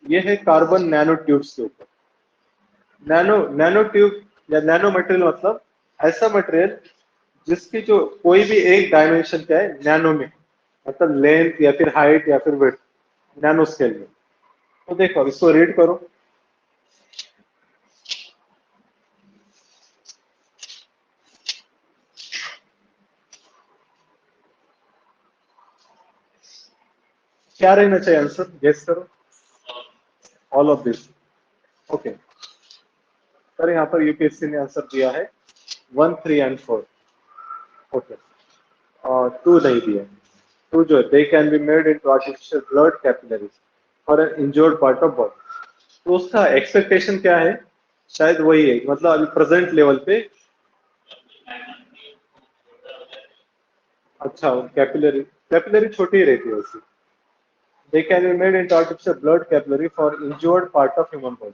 ये है कार्बन नैनो ट्यूब्स के ऊपर। नैनो नैनो ट्यूब या नैनो मटेरियल मतलब ऐसा मटेरियल जिसकी जो कोई भी एक डायमेंशन क्या है, नैनो में, मतलब लेंथ या फिर हाइट या फिर विड्थ, नैनो स्केल में। तो देखो, अब इसको रीड करो। क्या रहना चाहिए आंसर, गेस करो। All of this. Okay, sir यहाँ पर यूपीएससी ने आंसर दिया है 1, 3 एंड 4। ओके, और 2 नहीं दिया। 2 जो है, they can be made into artificial blood capillaries for an injured part of body. तो उसका एक्सपेक्टेशन क्या है, शायद वही है, मतलब अभी प्रेजेंट लेवल पे। अच्छा, कैपिलरी, कैपिलरी छोटी ही रहती है उसकी। They can be made into artificial blood capillary for injured part of human body.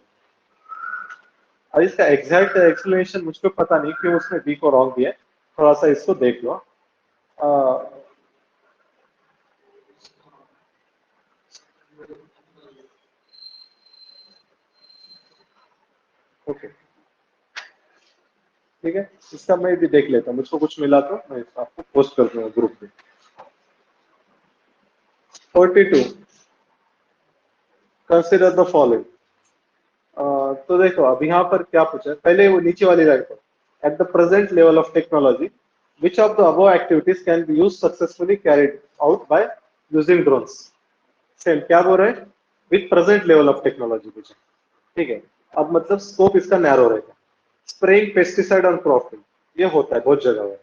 और इसका एग्जैक्ट एक्सप्लेनेशन मुझको पता नहीं क्यों उसने बी को रॉन्ग दिया है, थोड़ा सा इसको देख लो। ओके, ठीक है, इसका मैं भी देख लेता हूँ, मुझको कुछ मिला तो मैं आपको पोस्ट कर दूंगा ग्रुप पे। 42, कंसिडर द फॉलोइंग। तो देखो, अब यहाँ पर क्या पूछा है, पहले वो नीचे वाली लाइन पर, at the present level of technology which of the above activities can be use successfully carried out by using drones. Same क्या बोल रहे हैं, with present level of technology पूछा, ठीक है। अब मतलब स्कोप इसका नैरो रहेगा। स्प्रेइंग पेस्टिसाइड ऑन क्रॉप, ये होता है बहुत जगह है।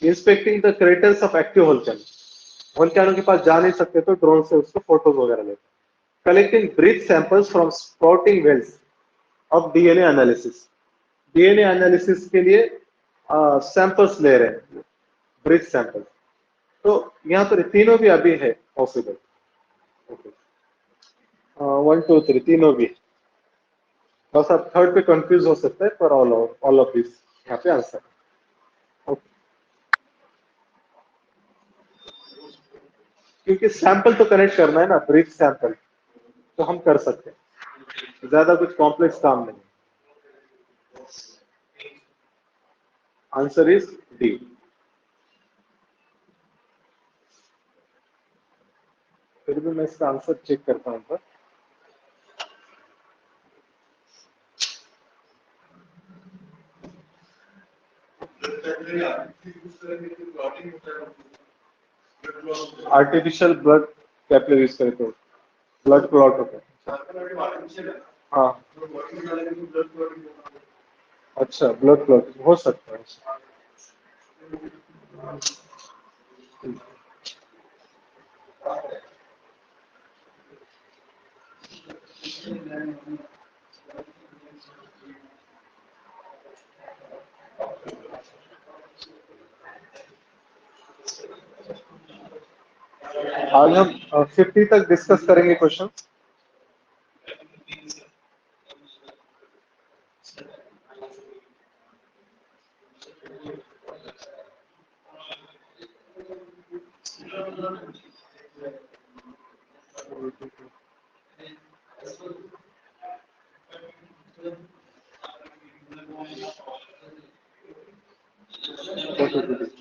Inspecting the craters of active volcano, volcano के पास जा नहीं सकते तो ड्रोन से उसको फोटोज वगैरह लेते। Collecting breath samples from sprouting whales of DNA analysis, DNA analysis के लिए सैंपल्स ले रहे हैं, ब्रीथ सैंपल। तो यहाँ पर तीनों भी अभी है पॉसिबल। ओके, 1 2 3 तीनों भी। बस आप थर्ड पे कंफ्यूज हो सकते हैं, पर ऑल ऑफ दिस यहाँ पे आंसर। ओके, क्योंकि सैंपल तो कनेक्ट करना है ना, ब्रीथ सैंपल, तो हम कर सकते हैं, ज्यादा कुछ कॉम्प्लेक्स काम नहीं। Answer is D. फिर भी मैं इसका आंसर चेक करता हूँ पर। आर्टिफिशियल ब्लड कैपिलरी यूज करें तो ब्लड क्लॉट होता है। हाँ, अच्छा, ब्लड क्लॉट हो सकता है। आज हम 50 तक डिस्कस करेंगे क्वेश्चन।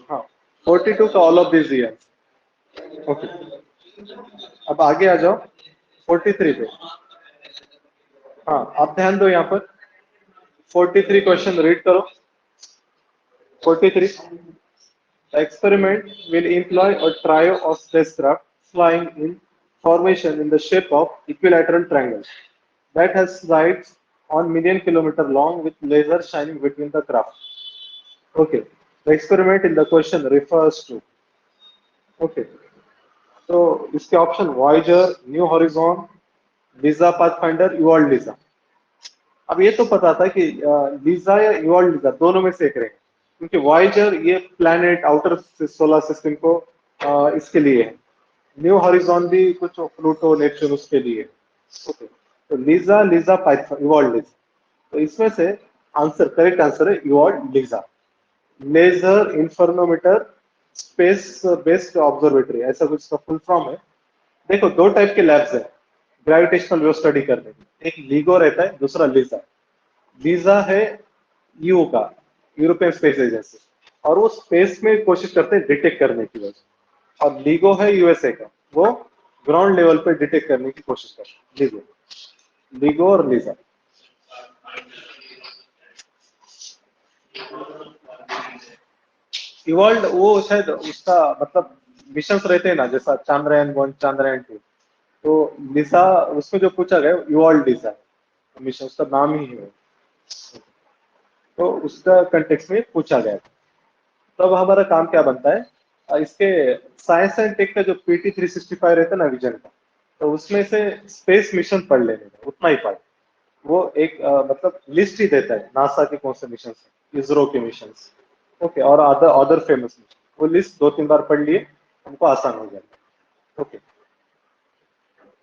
हाँ, 42 का ऑल ऑफ दिस है। ओके, अब आगे आ जाओ 43 पे। हाँ, आप ध्यान दो यहाँ पर 43 क्वेश्चन रीड करो। 43, the experiment will employ a trio of spacecraft flying in formation in the shape of equilateral triangle that has sides on million kilometer long with laser shining between the craft. Okay, the experiment in the question refers to, okay, तो इसके option Voyager, new horizon, Lisa pathfinder, evolve Lisa. अब ये तो पता था कि Lisa या evolve Lisa दोनों में से एक रहेगा, क्योंकि वॉयजर ये प्लैनेट आउटर सोलर सिस्टम को इसके लिए है, न्यू हॉरिजॉन भी कुछ प्लूटो नेपच्यून उसके लिए। ओके, तो LISA, LISA python, evolve LISA. तो इसमें से आंसर, करेक्ट आंसर है evolve LISA. Laser interferometer space based observatory, ऐसा कुछ इसका फुल फॉर्म है। देखो, दो टाइप के लैब्स है ग्रेविटेशनल वेव स्टडी करने के, एक लीगो रहता है, दूसरा लीजा। लीजा है यू का, यूरोपियन स्पेस एजेंसी, और वो स्पेस में कोशिश करते हैं डिटेक्ट करने की वजह। और लीगो है यूएसए का, वो ग्राउंड लेवल पे डिटेक्ट करने की कोशिश करते हैं। लीगो, लीगो और लीजा। इवॉल्व वो शायद उसका मतलब मिशन रहते हैं ना, जैसा चांद्रयान 1, चांद्रयान 2। तो लिसा, उसमें जो पूछा गया इवॉल्व लिसा मिशन, उसका नाम ही है, तो उसका कंटेक्स्ट में पूछा गया। तो अब हमारा काम क्या बनता है, इसके साइंस एंड टेक का जो PT 365 रहता है ना विजन का, तो उसमें से स्पेस मिशन पढ़ लेने का, उतना ही पढ़। वो एक मतलब लिस्ट ही देता है नासा के कौन से मिशन है, इसरो के मिशन। ओके, और अदर अदर फेमस मिशन, वो लिस्ट 2 3 बार पढ़ लिए, हमको आसान हो जाएगा। ओके,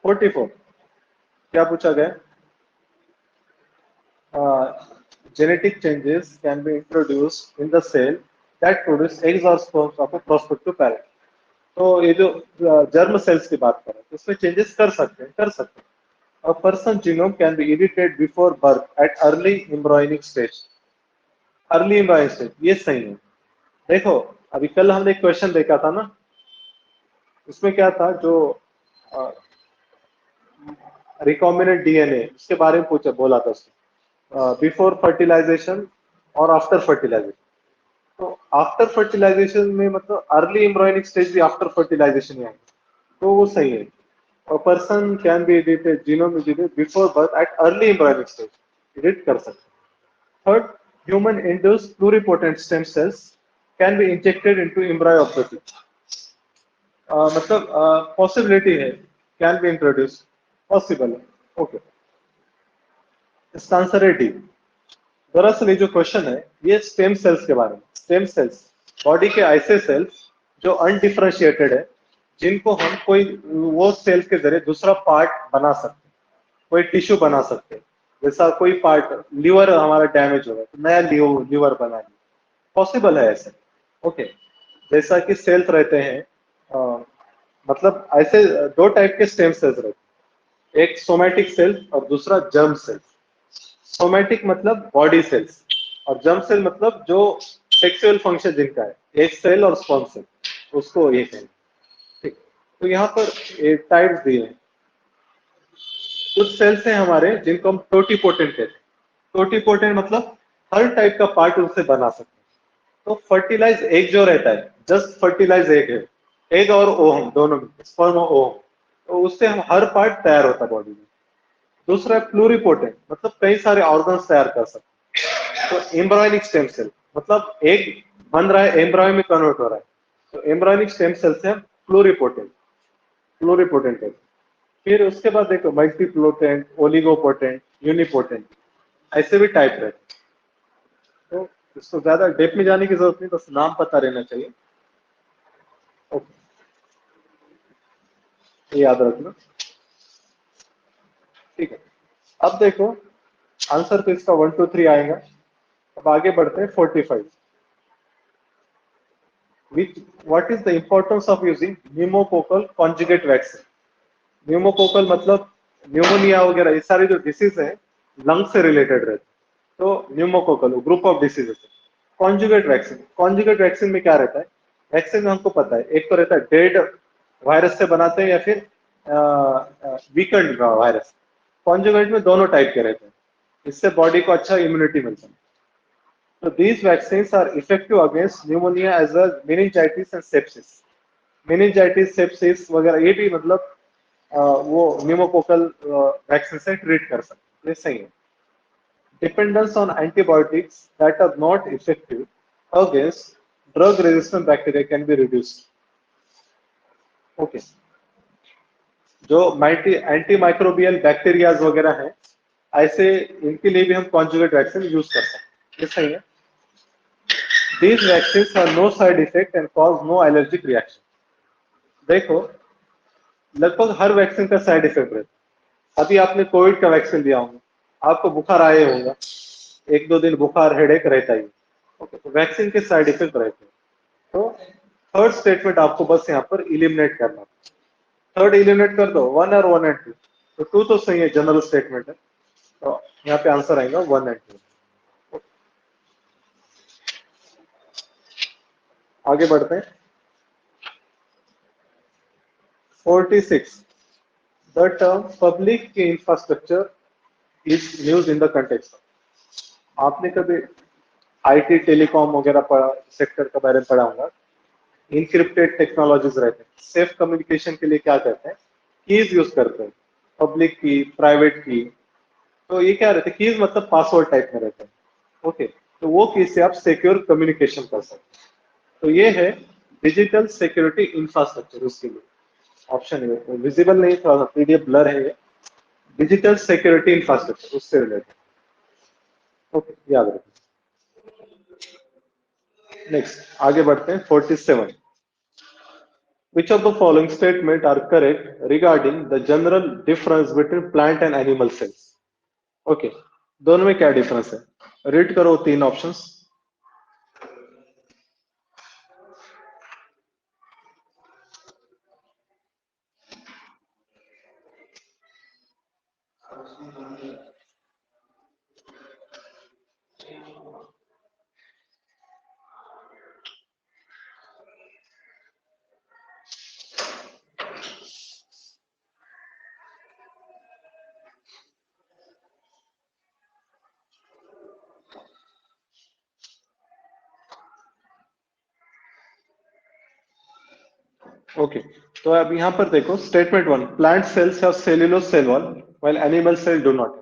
44 क्या पूछा गया, genetic changes can be introduced in the cell that produce eggs or sperms of a prospective parent। तो ये जो जर्म सेल्स की बात करें, तो उसमें चेंजेस कर सकते हैं, कर सकते हैं। A person genome can be edited before birth at early embryonic stage। Early embryonic stage, ये सही है। देखो, अभी कल हमने एक क्वेश्चन देखा था ना, उसमें क्या था, जो रिकॉम्बिनेंट डीएनए उसके बारे में पूछा, बोला था उसने, बिफोर फर्टिलाइजेशन और आफ्टर फर्टिलाइजेशन। तो आफ्टर फर्टिलाइजेशन में मतलब अर्ली एम्ब्रायनिक स्टेज भी आफ्टर फर्टिलाइजेशन ही आएगा, तो वो सही है। A person can be edited, genome edited before birth at early embryonic stage, edit कर सकते हैं। Third, human induced pluripotent stem cells can be injected into embryo of the tissue. मतलब पॉसिबिलिटी है, कैन बी इंट्रोड्यूस, पॉसिबल है। Okay, इसका answer है D. दरअसल ये जो क्वेश्चन है ये स्टेम सेल्स के बारे में। स्टेम सेल्स बॉडी के ऐसे सेल्स जो अनडिफरेंशिएटेड है, जिनको हम कोई वो सेल्स के जरिए दूसरा पार्ट बना सकते हैं, कोई टिश्यू बना सकते हैं। जैसा कोई पार्ट, लीवर हमारा डैमेज हो गया तो नया लीवर बना लिया, पॉसिबल है ऐसे। ओके, जैसा कि सेल्स रहते हैं, मतलब ऐसे दो टाइप के स्टेम सेल्स रहते हैं, एक सोमैटिक सेल्स और दूसरा जर्म सेल्स। सोमैटिक मतलब बॉडी सेल्स, और जर्म सेल मतलब जो सेक्सुअल फंक्शन जिनका है, एक सेल और स्पर्म सेल, उसको ये कहेंगे। ठीक, तो यहाँ पर टाइप्स दिए हैं। कुछ सेल्स हैं हमारे जिनको हम टोटीपोटेंट कहते हैं। टोटीपोटेंट मतलब हर टाइप का पार्ट उनसे बना सकते हैं। तो फर्टिलाइज एग जो रहता है, जस्ट फर्टिलाइज एग है, एग और ओहम दोनों में, स्पर्म और ओहम, तो उससे हम हर पार्ट तैयार होता है बॉडी में। दूसरा है प्लूरिपोटेंट, मतलब कई सारे ऑर्गन्स तैयार कर सकते हैं। तो एम्ब्रायोनिक स्टेम सेल मतलब एग बन रहा है, एम्ब्रायो में कन्वर्ट हो रहा है, तो एम्ब्रायोनिक स्टेम सेल से हम प्लूरिपोटेंट, प्लूरिपोटेंट है। फिर उसके बाद देखो मल्टीप्लोटेंट, ओलिगोपोटेंट, यूनिपोटेंट, ऐसे भी टाइप रहते हैं। तो इसको ज्यादा डेप में जाने की जरूरत नहीं, बस नाम पता रहना चाहिए। ओके, ये याद रखना। ठीक है, अब देखो आंसर तो इसका 1 2 3 आएगा। अब आगे बढ़ते हैं 45। विच what is the importance of using pneumococcal conjugate vaccine? Pneumococcal मतलब न्यूमोनिया वगैरह, ये सारे जो डिसीज है लंग से रिलेटेड रहते हैं। तो न्यूमोकोकल ग्रुप ऑफ डिसीजेस है। कॉन्जुगेट वैक्सीन, कॉन्जुगेट वैक्सीन में क्या रहता है? वैक्सीन में हमको पता है एक तो रहता है डेड वायरस से बनाते हैं या फिर वीकेंड वायरस। कॉन्जुगेट में दोनों टाइप के रहते हैं, इससे बॉडी को अच्छा इम्यूनिटी मिलता है। तो these vaccines are effective against pneumonia as well as meningitis and sepsis. meningitis, sepsis वगैरह ये भी मतलब वो न्यूमोकोकल वैक्सीन से ट्रीट कर सकते हैं, ये सही है। Dependence on antibiotics that are not effective against drug resistant bacteria can be reduced. Okay. जो एंटी माइक्रोबियल बैक्टीरियाज वगैरह हैं, ऐसे इनके लिए भी हम कॉन्जुगेट वैक्सीन यूज कर सकते हैं, ये सही है। These vaccines have no side effect and cause no allergic reaction. देखो लगभग हर वैक्सीन का साइड इफेक्ट रहता है। अभी आपने कोविड का वैक्सीन लिया होगा, आपको बुखार आया होगा, एक दो दिन बुखार हेडेक रहता ही। ओके, तो वैक्सीन के साइड इफेक्ट रहते हैं। तो थर्ड स्टेटमेंट आपको बस यहाँ पर इलिमिनेट करना। थर्ड इलिमिनेट कर दो, 1 और 1 एंड 2। तो 2 तो सही है, जनरल स्टेटमेंट है, तो यहाँ पे आंसर आएगा 1 एंड 2। आगे बढ़ते हैं 46। The term public infrastructure is used in the context. आपने कभी आईटी टेलीकॉम वगैरह पढ़ा, सेक्टर के बारे में पढ़ा होगा। इनक्रिप्टेड टेक्नोलॉजीज रहते हैं, सेफ कम्युनिकेशन के लिए क्या करते हैं? कीज यूज करते हैं, पब्लिक की, प्राइवेट की। तो ये क्या रहते हैं? कीज मतलब पासवर्ड टाइप में रहते हैं। ओके, तो वो की से आप सिक्योर कम्युनिकेशन कर सकते हैं। तो ये है डिजिटल सिक्योरिटी इंफ्रास्ट्रक्चर, उसके लिए ऑप्शन है। विजिबल नहीं, थोड़ा सा पीडीएफ ब्लर है ये। डिजिटल सिक्योरिटी इंफ्रास्ट्रक्चर उससे रिलेटेड। ओके, याद रखें। नेक्स्ट आगे बढ़ते हैं 47। Which of the following statement are correct regarding the general difference between plant and animal cells? Okay, दोनों में क्या डिफरेंस है? रीड करो तीन ऑप्शंस। ओके, तो अब यहाँ पर देखो statement 1, plant cells have cellulose cell wall while animal cell do not.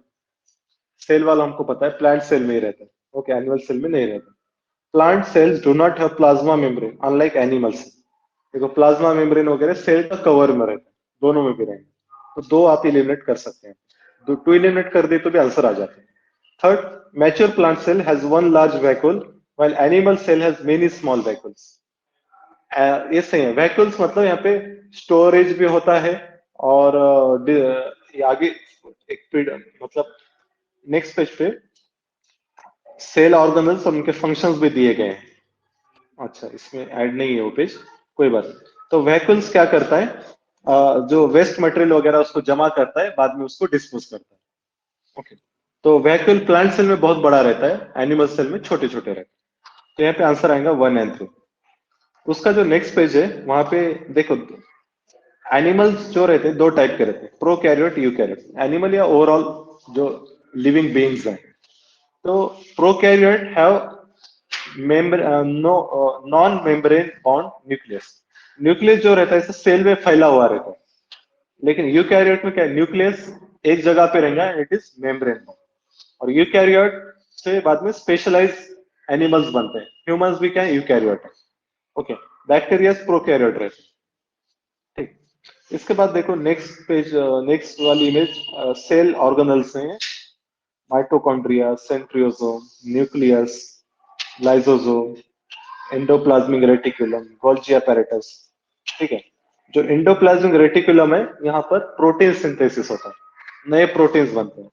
Cell wall हमको पता है प्लांट सेल में ही रहता है, ओके, एनिमल सेल में नहीं रहता। Plant cells do not have plasma membrane unlike animals. देखो प्लाज्मा मेम्ब्रेन वगैरह सेल का कवर में रहता है, दोनों में भी रहेंगे, तो दो आप इलिमिनेट कर सकते हैं, दो टू इलिमिनेट कर दे तो भी आंसर आ जाता है। Third, mature plant cell has one large vacuole while animal cell has many small vacuoles. ये सही है, वैक्यूल्स मतलब यहाँ पे स्टोरेज भी होता है, और ये आगे एक मतलब नेक्स्ट पेज पे सेल ऑर्गेनल्स और उनके फंक्शंस भी दिए गए हैं। अच्छा, इसमें ऐड नहीं है वो पेज, कोई बात नहीं। तो वैक्यूल्स क्या करता है, जो वेस्ट मटेरियल वगैरह उसको जमा करता है, बाद में उसको डिस्पोज करता है। ओके, तो वैक्यूल प्लांट सेल में बहुत बड़ा रहता है, एनिमल सेल में छोटे छोटे रहते हैं। तो यहाँ पे आंसर आएगा 1 एंड 3। उसका जो नेक्स्ट पेज है वहां पे देखो, एनिमल्स जो रहते हैं दो टाइप के रहते हैं, प्रोकैरियोट यूकैरियोट। एनिमल या ओवरऑल जो लिविंग बीइंग्स हैं, तो prokaryote have non membrane bond nucleus. Nucleus जो रहता है सेल में फैला हुआ रहता है, लेकिन यूकैरियोट में क्या है, न्यूक्लियस एक जगह पे रहेगा, इट इज मेम्ब्रेन बॉन्ड। और यूकैरियोट से बाद में स्पेशलाइज एनिमल्स बनते हैं, ह्यूमंस भी क्या है, यूकैरियोट है। ओके, बैक्टीरिया प्रोकैरियोट रहते हैं। ठीक, इसके बाद देखो नेक्स्ट पेज, नेक्स्ट वाली इमेज सेल ऑर्गेनल्स हैं, mitochondria, centriosome, nucleus, lysosome, endoplasmic reticulum, Golgi apparatus। ठीक है, जो एंडोप्लाज्मिक रेटिकुलम है यहाँ पर प्रोटीन सिंथेसिस होता है, नए प्रोटीन्स बनते हैं।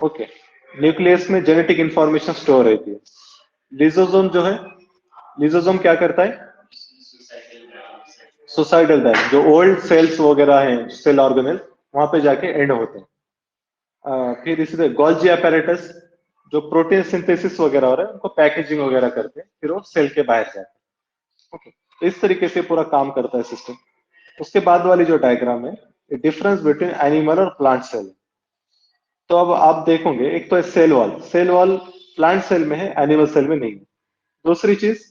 ओके, न्यूक्लियस में जेनेटिक इंफॉर्मेशन स्टोर रहती है। लिजोसोम जो है, लिजोसोम क्या करता है, सुसाइडल डाइज, जो ओल्ड सेल्स वगैरह हैं सेल ऑर्गेनल, वहां पे जाके एंड होते हैं। फिर इसी तरह गोल्जी apparatus, जो प्रोटीन सिंथेसिस वगैरह हो रहा है उनको पैकेजिंग वगैरह करते हैं, फिर वो सेल के बाहर जाते हैं। ओके, तो इस तरीके से पूरा काम करता है सिस्टम। उसके बाद वाली जो डायग्राम है, डिफरेंस बिटवीन एनिमल और प्लांट सेल। तो अब आप देखोगे, एक तो है cell wall, cell wall plant cell में है, एनिमल सेल में नहीं है। दूसरी चीज,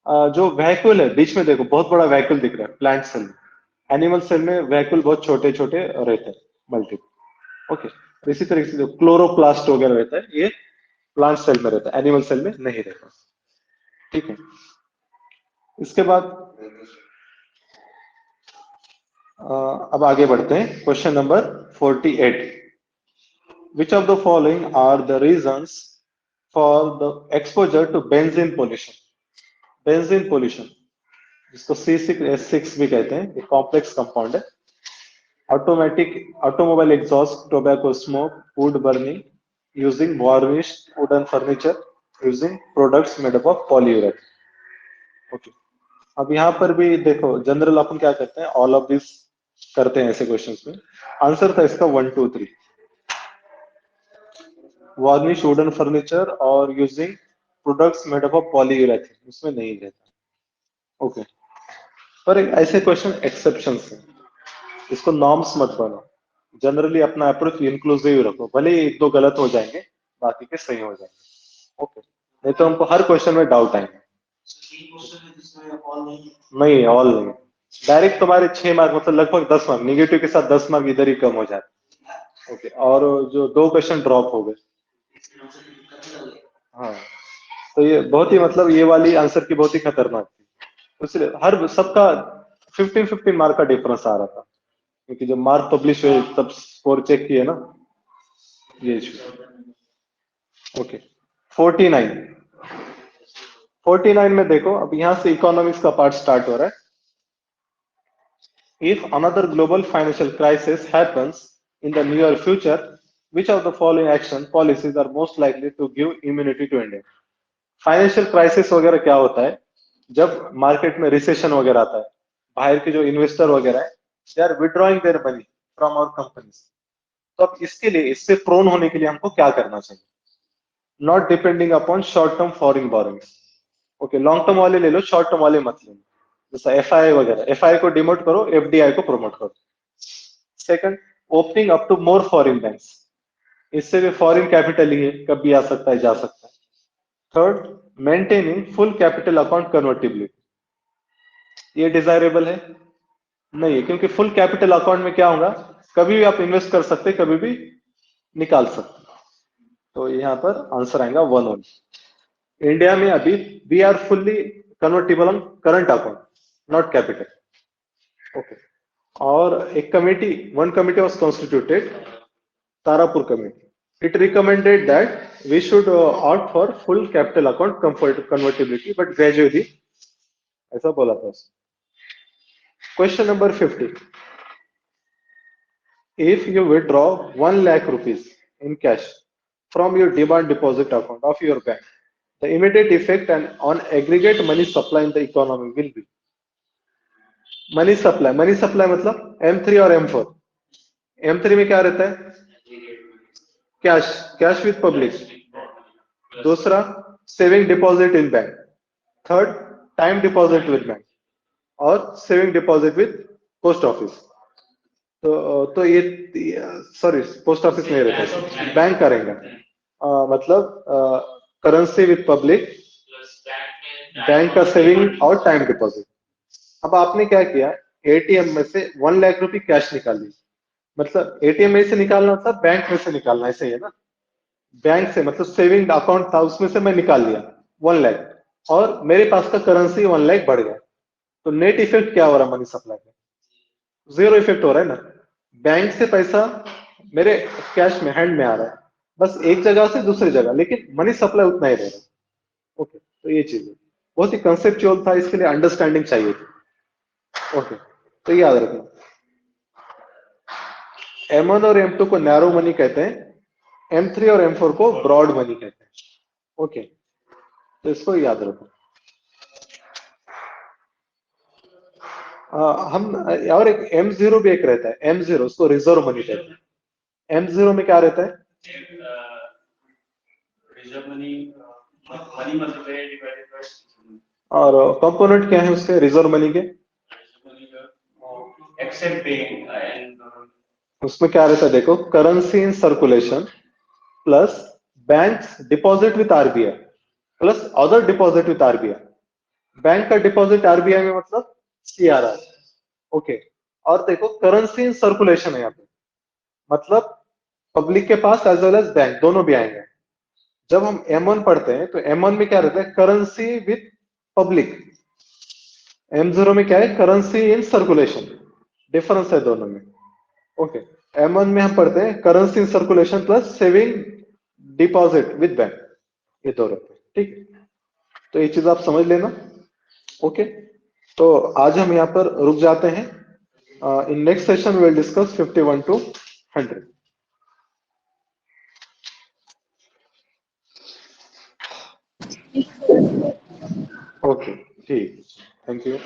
जो वैक्यूल है बीच में देखो, बहुत बड़ा वैक्यूल दिख रहा है प्लांट सेल में, एनिमल सेल में वैक्यूल बहुत छोटे छोटे रहते हैं, मल्टीपल। ओके, इसी तरीके से जो क्लोरोप्लास्ट वगैरह रहता है ये प्लांट सेल में रहता है, एनिमल सेल में नहीं रहता। ठीक है, इसके बाद अब आगे बढ़ते हैं, question number 48। Which of the following are the reasons for the exposure to benzene pollution. Benzene pollution, जिसको C6H6 भी कहते हैं, एक कॉम्प्लेक्स कंपाउंड है। Automatic automobile exhaust, tobacco smoke, wood burning, using varnish wooden furniture, using products made up of polyurethane. Okay, अब यहाँ पर भी देखो, जनरल अपन क्या करते हैं, ऑल ऑफ दिस करते हैं ऐसे क्वेश्चंस में। आंसर था इसका 1 2 3, वार्निश वुडन फर्नीचर और using products made up of polyurethane, उसमें नहीं रहता। ओके, पर ऐसे क्वेश्चन एक्सेप्शन है, इसको नॉर्म्स मत बनो। जनरली अपना अप्रोच इंक्लूसिव रखो, भले ही एक दो गलत हो जाएंगे, बाकी के सही हो जाएंगे। ओके, नहीं तो हमको हर क्वेश्चन में डाउट आएंगे। नहीं, ऑल नहीं, डायरेक्ट तुम्हारे 6 मार्क मतलब लगभग 10 मार्क, निगेटिव के साथ 10 मार्क इधर ही कम हो जाते। ओके, और जो दो क्वेश्चन ड्रॉप हो गए। हाँ, तो ये बहुत ही मतलब ये वाली आंसर की बहुत ही खतरनाक थी, तो इसलिए हर सबका 15-15 मार्क का डिफरेंस आ रहा था, क्योंकि जब मार्क पब्लिश हुए तब स्कोर चेक किए ना, ये इशू। ओके, 49। 49 में देखो, अब यहां से इकोनॉमिक्स का पार्ट स्टार्ट हो रहा है। If another global financial crisis happens in the near future, which of the following action policies are most likely to give immunity to India? Financial crisis वगैरह क्या होता है, जब मार्केट में रिसेशन वगैरह आता है, बाहर के जो इन्वेस्टर वगैरह है, they are withdrawing their money from our companies. तो अब इसके लिए, इससे प्रोन होने के लिए हमको क्या करना चाहिए, not depending upon short term foreign borrowings. Okay, long term वाले ले लो, शॉर्ट टर्म वाले मत लेना, जैसा एफआई वगैरह, एफआई को डिमोट करो, एफडीआई को प्रमोट करो। Second, opening up to more foreign banks, इससे भी फॉरेन कैपिटल ही है, कभी आ सकता है, जा सकता है। Third, maintaining full capital account convertibility, ये डिजायरेबल है नहीं है, क्योंकि फुल कैपिटल अकाउंट में क्या होगा, कभी भी आप इन्वेस्ट कर सकते, कभी भी निकाल सकते। तो यहाँ पर आंसर आएगा 1 1। इंडिया में अभी we are fully convertible on current account, not capital. Okay. और एक committee, one committee was constituted, Tarapore committee. It recommended that we should opt for full capital account convertibility, but gradually ऐसा बोला था। Question number 50, if you withdraw 1 lakh rupees in cash from your demand deposit account of your bank, the immediate effect and on aggregate money supply in the economy will be। Money supply मतलब M3 और M4। M3 में क्या रहता है? Cash, cash with public. दूसरा saving deposit in bank. Third time deposit with bank, और saving deposit with post office. तो ये सॉरी पोस्ट ऑफिस नहीं रहता है, बैंक का रहेगा। मतलब करेंसी विद पब्लिक, बैंक का सेविंग और टाइम डिपॉजिट। अब आपने क्या किया, एटीएम में से 1 लाख रुपए कैश निकाल ली। मतलब एटीएम में से निकालना मतलब बैंक में से निकालना, ऐसे ही है ना। बैंक से मतलब सेविंग अकाउंट था उसमें से मैं निकाल लिया 1 लाख, और मेरे पास का करेंसी 1 लाख बढ़ गया। तो नेट इफेक्ट क्या हो रहा है मनी सप्लाई में? जीरो इफेक्ट हो रहा है ना। बैंक से पैसा मेरे कैश में, हैंड में आ रहा है, बस एक जगह से दूसरी जगह, लेकिन मनी सप्लाई उतना ही रह रहा है। ओके, तो ये चीज है, बहुत ही कंसेप्चुअल था, इसके लिए अंडरस्टैंडिंग चाहिए थी। ओके, तो याद रखना, M1 और M2 को नैरो मनी कहते हैं, M3 और M4 को ब्रॉड मनी कहते हैं। ओके, तो इसको याद रखो। हम और एक M0 भी एक रहता है, M0 उसको रिजर्व मनी कहते हैं। M0 में क्या रहता है? रिजर्व मनी, मनी मतलब है डिवाइडेड बाय, और कंपोनेंट क्या है उसके रिजर्व मनी के? एक्सेप्ट पेइंग एंड उसमें क्या रहता है देखो, currency in circulation plus bank deposit with RBI plus other deposit with RBI. Bank का डिपॉजिट आरबीआई में मतलब सीआरआर। ओके, और देखो करेंसी इन सर्कुलेशन है यहाँ पे, मतलब पब्लिक के पास एज वेल एज बैंक दोनों भी आएंगे। जब हम M1 पढ़ते हैं तो M1 में क्या रहता है, करेंसी विथ पब्लिक। M0 में क्या है, करेंसी इन सर्कुलेशन, डिफरेंस है दोनों में। ओके, M1 में हम पढ़ते हैं currency in circulation plus saving deposit with bank, ये दो रहते हैं। ठीक, तो ये चीज आप समझ लेना। ओके, तो आज हम यहाँ पर रुक जाते हैं। In next session will discuss 51 to 100। Okay, ठीक, थैंक यू।